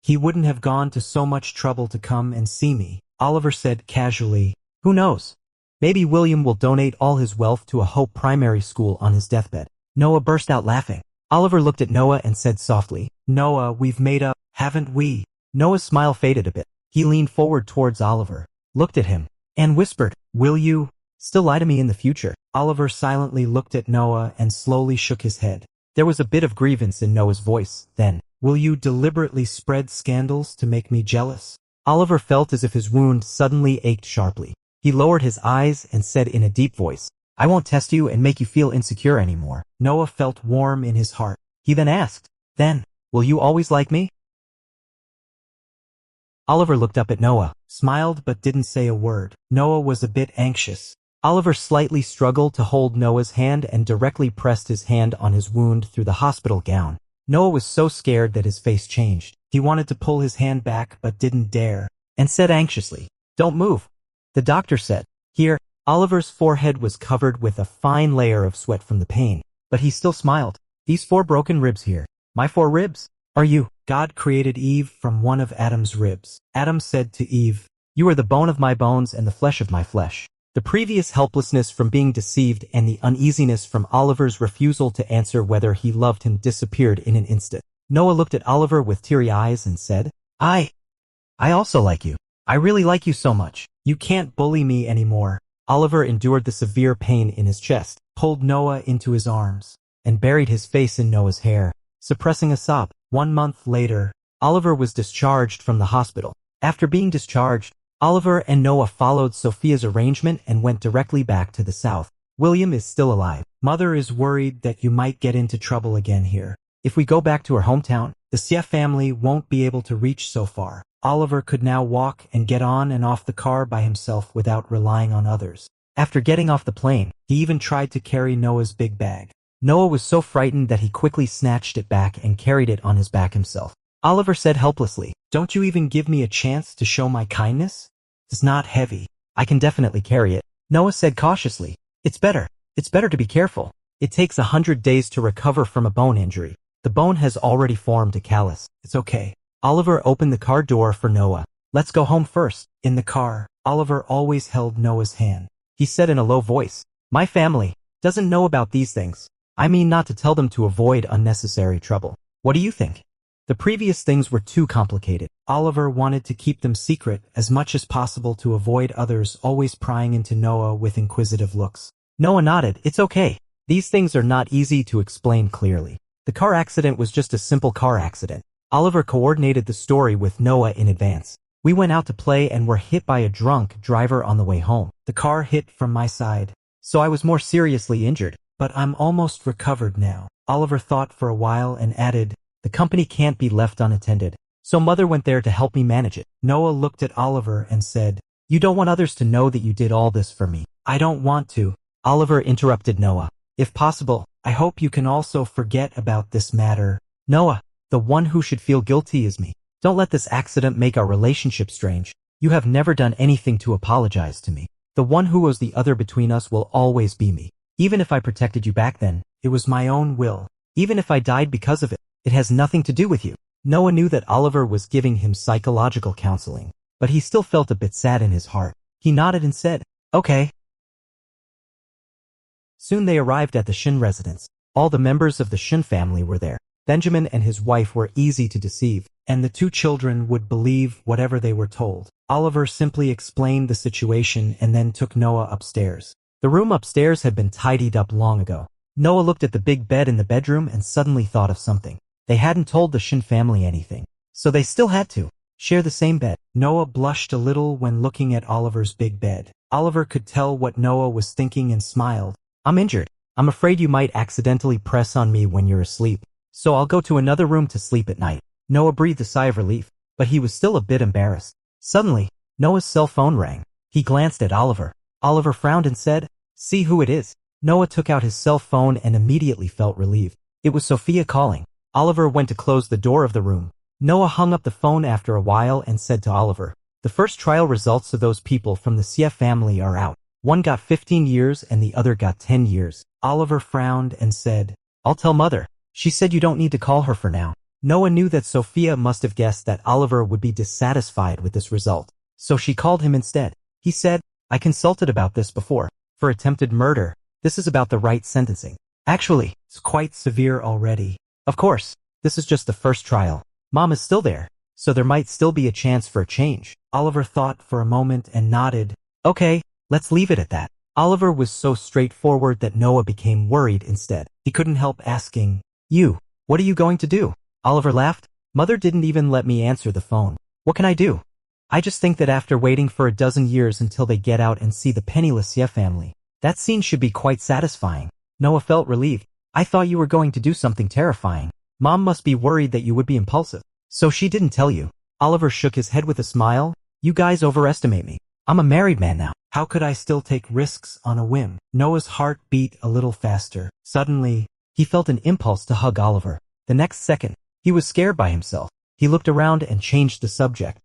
he wouldn't have gone to so much trouble to come and see me, Oliver said casually. Who knows? Maybe William will donate all his wealth to a Hope primary school on his deathbed. Noah burst out laughing. Oliver looked at Noah and said softly, Noah, we've made up, haven't we? Noah's smile faded a bit. He leaned forward towards Oliver, looked at him, and whispered, will you still lie to me in the future? Oliver silently looked at Noah and slowly shook his head. There was a bit of grievance in Noah's voice. Then, will you deliberately spread scandals to make me jealous? Oliver felt as if his wound suddenly ached sharply. He lowered his eyes and said in a deep voice, I won't test you and make you feel insecure anymore. Noah felt warm in his heart. He then asked, then, will you always like me? Oliver looked up at Noah, smiled but didn't say a word. Noah was a bit anxious. Oliver slightly struggled to hold Noah's hand and directly pressed his hand on his wound through the hospital gown. Noah was so scared that his face changed. He wanted to pull his hand back but didn't dare, and said anxiously, don't move. The doctor said, here. Oliver's forehead was covered with a fine layer of sweat from the pain, but he still smiled. These 4 broken ribs here. My 4 ribs? Are you? God created Eve from one of Adam's ribs. Adam said to Eve, you are the bone of my bones and the flesh of my flesh. The previous helplessness from being deceived and the uneasiness from Oliver's refusal to answer whether he loved him disappeared in an instant. Noah looked at Oliver with teary eyes and said, I also like you. I really like you so much. You can't bully me anymore. Oliver endured the severe pain in his chest, pulled Noah into his arms, and buried his face in Noah's hair, suppressing a sob. 1 month later, Oliver was discharged from the hospital. After being discharged, Oliver and Noah followed Sophia's arrangement and went directly back to the south. William is still alive. Mother is worried that you might get into trouble again here. If we go back to our hometown, the Sia family won't be able to reach so far. Oliver could now walk and get on and off the car by himself without relying on others. After getting off the plane, he even tried to carry Noah's big bag. Noah was so frightened that he quickly snatched it back and carried it on his back himself. Oliver said helplessly, don't you even give me a chance to show my kindness? It's not heavy. I can definitely carry it. Noah said cautiously, it's better to be careful. It takes 100 days to recover from a bone injury. The bone has already formed a callus. It's okay. Oliver opened the car door for Noah. Let's go home first. In the car, Oliver always held Noah's hand. He said in a low voice, my family doesn't know about these things. I mean not to tell them to avoid unnecessary trouble. What do you think? The previous things were too complicated. Oliver wanted to keep them secret as much as possible to avoid others always prying into Noah with inquisitive looks. Noah nodded. It's okay. These things are not easy to explain clearly. The car accident was just a simple car accident. Oliver coordinated the story with Noah in advance. We went out to play and were hit by a drunk driver on the way home. The car hit from my side, so I was more seriously injured, but I'm almost recovered now. Oliver thought for a while and added, the company can't be left unattended, so Mother went there to help me manage it. Noah looked at Oliver and said, you don't want others to know that you did all this for me. I don't want to. Oliver interrupted Noah. If possible, I hope you can also forget about this matter. Noah, the one who should feel guilty is me. Don't let this accident make our relationship strange. You have never done anything to apologize to me. The one who was the other between us will always be me. Even if I protected you back then, it was my own will. Even if I died because of it, it has nothing to do with you. Noah knew that Oliver was giving him psychological counseling, but he still felt a bit sad in his heart. He nodded and said, okay. Soon they arrived at the Shin residence. All the members of the Shin family were there. Benjamin and his wife were easy to deceive, and the 2 children would believe whatever they were told. Oliver simply explained the situation and then took Noah upstairs. The room upstairs had been tidied up long ago. Noah looked at the big bed in the bedroom and suddenly thought of something. They hadn't told the Shin family anything, so they still had to share the same bed. Noah blushed a little when looking at Oliver's big bed. Oliver could tell what Noah was thinking and smiled. I'm injured. I'm afraid you might accidentally press on me when you're asleep, so I'll go to another room to sleep at night. Noah breathed a sigh of relief, but he was still a bit embarrassed. Suddenly, Noah's cell phone rang. He glanced at Oliver. Oliver frowned and said, see who it is. Noah took out his cell phone and immediately felt relieved. It was Sophia calling. Oliver went to close the door of the room. Noah hung up the phone after a while and said to Oliver, the first trial results of those people from the Sia family are out. One got 15 years and the other got 10 years. Oliver frowned and said, I'll tell Mother. She said you don't need to call her for now. Noah knew that Sophia must have guessed that Oliver would be dissatisfied with this result, so she called him instead. He said, I consulted about this before. For attempted murder, this is about the right sentencing. Actually, it's quite severe already. Of course, this is just the first trial. Mom is still there, so there might still be a chance for a change. Oliver thought for a moment and nodded. Okay, let's leave it at that. Oliver was so straightforward that Noah became worried instead. He couldn't help asking, what are you going to do? Oliver laughed. Mother didn't even let me answer the phone. What can I do? I just think that after waiting for a dozen years until they get out and see the penniless Ye family, that scene should be quite satisfying. Noah felt relieved. I thought you were going to do something terrifying. Mom must be worried that you would be impulsive. So she didn't tell you. Oliver shook his head with a smile. You guys overestimate me. I'm a married man now. How could I still take risks on a whim? Noah's heart beat a little faster. Suddenly, he felt an impulse to hug Oliver. The next second, he was scared by himself. He looked around and changed the subject.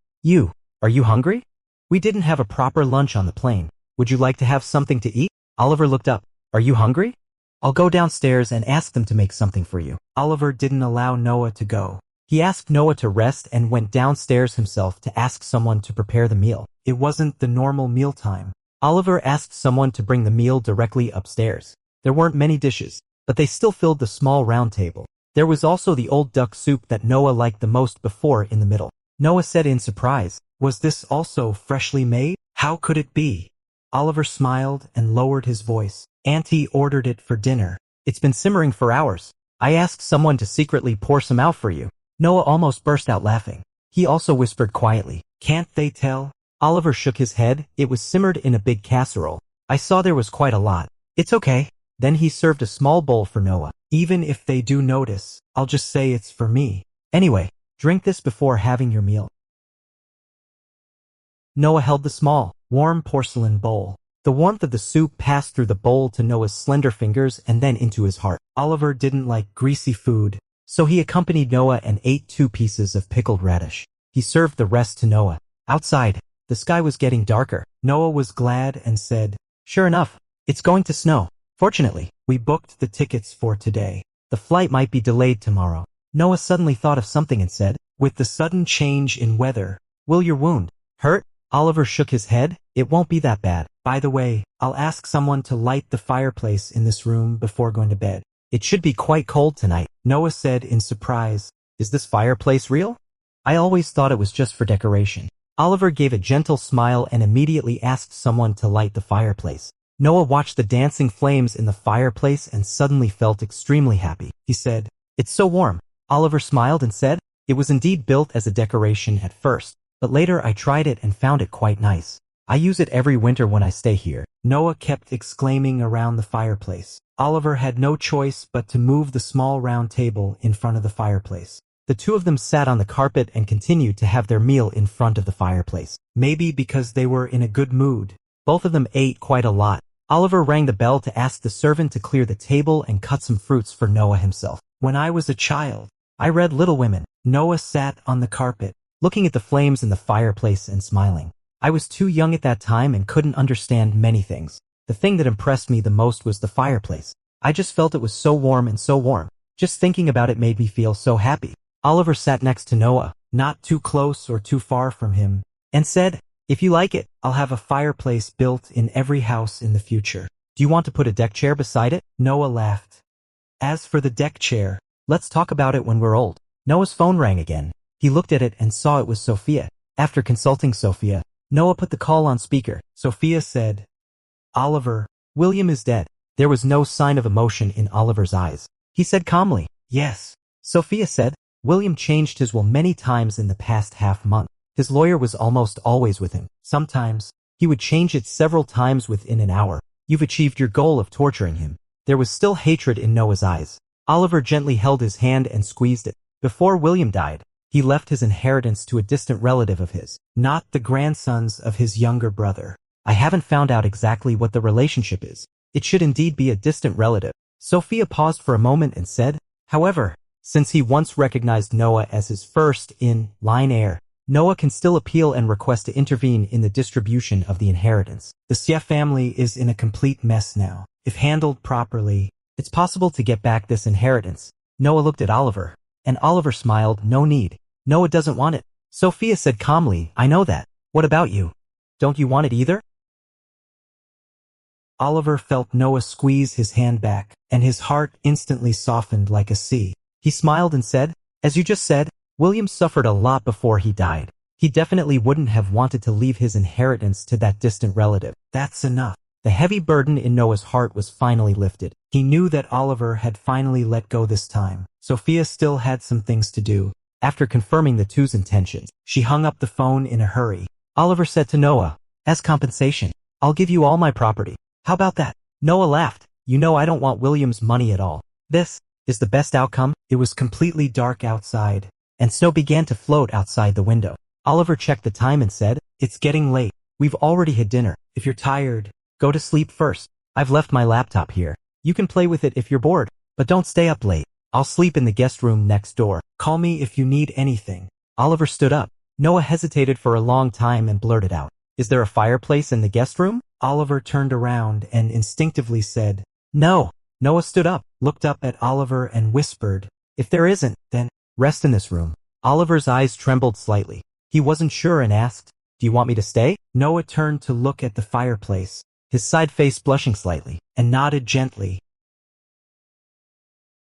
Are you hungry? We didn't have a proper lunch on the plane. Would you like to have something to eat? Oliver looked up. Are you hungry? I'll go downstairs and ask them to make something for you. Oliver didn't allow Noah to go. He asked Noah to rest and went downstairs himself to ask someone to prepare the meal. It wasn't the normal mealtime. Oliver asked someone to bring the meal directly upstairs. There weren't many dishes, but they still filled the small round table. There was also the old duck soup that Noah liked the most before in the middle. Noah said in surprise, was this also freshly made? How could it be? Oliver smiled and lowered his voice. Auntie ordered it for dinner. It's been simmering for hours. I asked someone to secretly pour some out for you. Noah almost burst out laughing. He also whispered quietly, can't they tell? Oliver shook his head. It was simmered in a big casserole. I saw there was quite a lot. It's okay. Then he served a small bowl for Noah. Even if they do notice, I'll just say it's for me. Anyway, drink this before having your meal. Noah held the small, warm porcelain bowl. The warmth of the soup passed through the bowl to Noah's slender fingers and then into his heart. Oliver didn't like greasy food, so he accompanied Noah and ate 2 pieces of pickled radish. He served the rest to Noah. Outside, the sky was getting darker. Noah was glad and said, sure enough, it's going to snow. Fortunately, we booked the tickets for today. The flight might be delayed tomorrow. Noah suddenly thought of something and said, with the sudden change in weather, will your wound hurt? Oliver shook his head. It won't be that bad. By the way, I'll ask someone to light the fireplace in this room before going to bed. It should be quite cold tonight. Noah said in surprise, is this fireplace real? I always thought it was just for decoration. Oliver gave a gentle smile and immediately asked someone to light the fireplace. Noah watched the dancing flames in the fireplace and suddenly felt extremely happy. He said, it's so warm. Oliver smiled and said, it was indeed built as a decoration at first, but later I tried it and found it quite nice. I use it every winter when I stay here. Noah kept exclaiming around the fireplace. Oliver had no choice but to move the small round table in front of the fireplace. The two of them sat on the carpet and continued to have their meal in front of the fireplace. Maybe because they were in a good mood, both of them ate quite a lot. Oliver rang the bell to ask the servant to clear the table and cut some fruits for Noah himself. When I was a child, I read Little Women. Noah sat on the carpet, looking at the flames in the fireplace and smiling. I was too young at that time and couldn't understand many things. The thing that impressed me the most was the fireplace. I just felt it was so warm and so warm. Just thinking about it made me feel so happy. Oliver sat next to Noah, not too close or too far from him, and said, if you like it, I'll have a fireplace built in every house in the future. Do you want to put a deck chair beside it? Noah laughed. As for the deck chair, let's talk about it when we're old. Noah's phone rang again. He looked at it and saw it was Sophia. After consulting Sophia, Noah put the call on speaker. Sophia said, Oliver, William is dead. There was no sign of emotion in Oliver's eyes. He said calmly, yes. Sophia said, William changed his will many times in the past half-month. His lawyer was almost always with him. Sometimes, he would change it several times within an hour. You've achieved your goal of torturing him. There was still hatred in Noah's eyes. Oliver gently held his hand and squeezed it. Before William died, he left his inheritance to a distant relative of his, not the grandsons of his younger brother. I haven't found out exactly what the relationship is. It should indeed be a distant relative. Sophia paused for a moment and said, however, since he once recognized Noah as his first-in-line heir, Noah can still appeal and request to intervene in the distribution of the inheritance. The Sia family is in a complete mess now. If handled properly, it's possible to get back this inheritance. Noah looked at Oliver, and Oliver smiled. No need. Noah doesn't want it. Sophia said calmly, I know that. What about you? Don't you want it either? Oliver felt Noah squeeze his hand back, and his heart instantly softened like a sea. He smiled and said, as you just said, William suffered a lot before he died. He definitely wouldn't have wanted to leave his inheritance to that distant relative. That's enough. The heavy burden in Noah's heart was finally lifted. He knew that Oliver had finally let go this time. Sophia still had some things to do. After confirming the two's intentions, she hung up the phone in a hurry. Oliver said to Noah, as compensation, I'll give you all my property. How about that? Noah laughed. You know I don't want William's money at all. This is the best outcome. It was completely dark outside, and snow began to float outside the window. Oliver checked the time and said, it's getting late. We've already had dinner. If you're tired, go to sleep first. I've left my laptop here. You can play with it if you're bored, but don't stay up late. I'll sleep in the guest room next door. Call me if you need anything. Oliver stood up. Noah hesitated for a long time and blurted out, is there a fireplace in the guest room? Oliver turned around and instinctively said, no. Noah stood up, looked up at Oliver and whispered, if there isn't, then rest in this room. Oliver's eyes trembled slightly. He wasn't sure and asked, do you want me to stay? Noah turned to look at the fireplace, his side face blushing slightly, and nodded gently.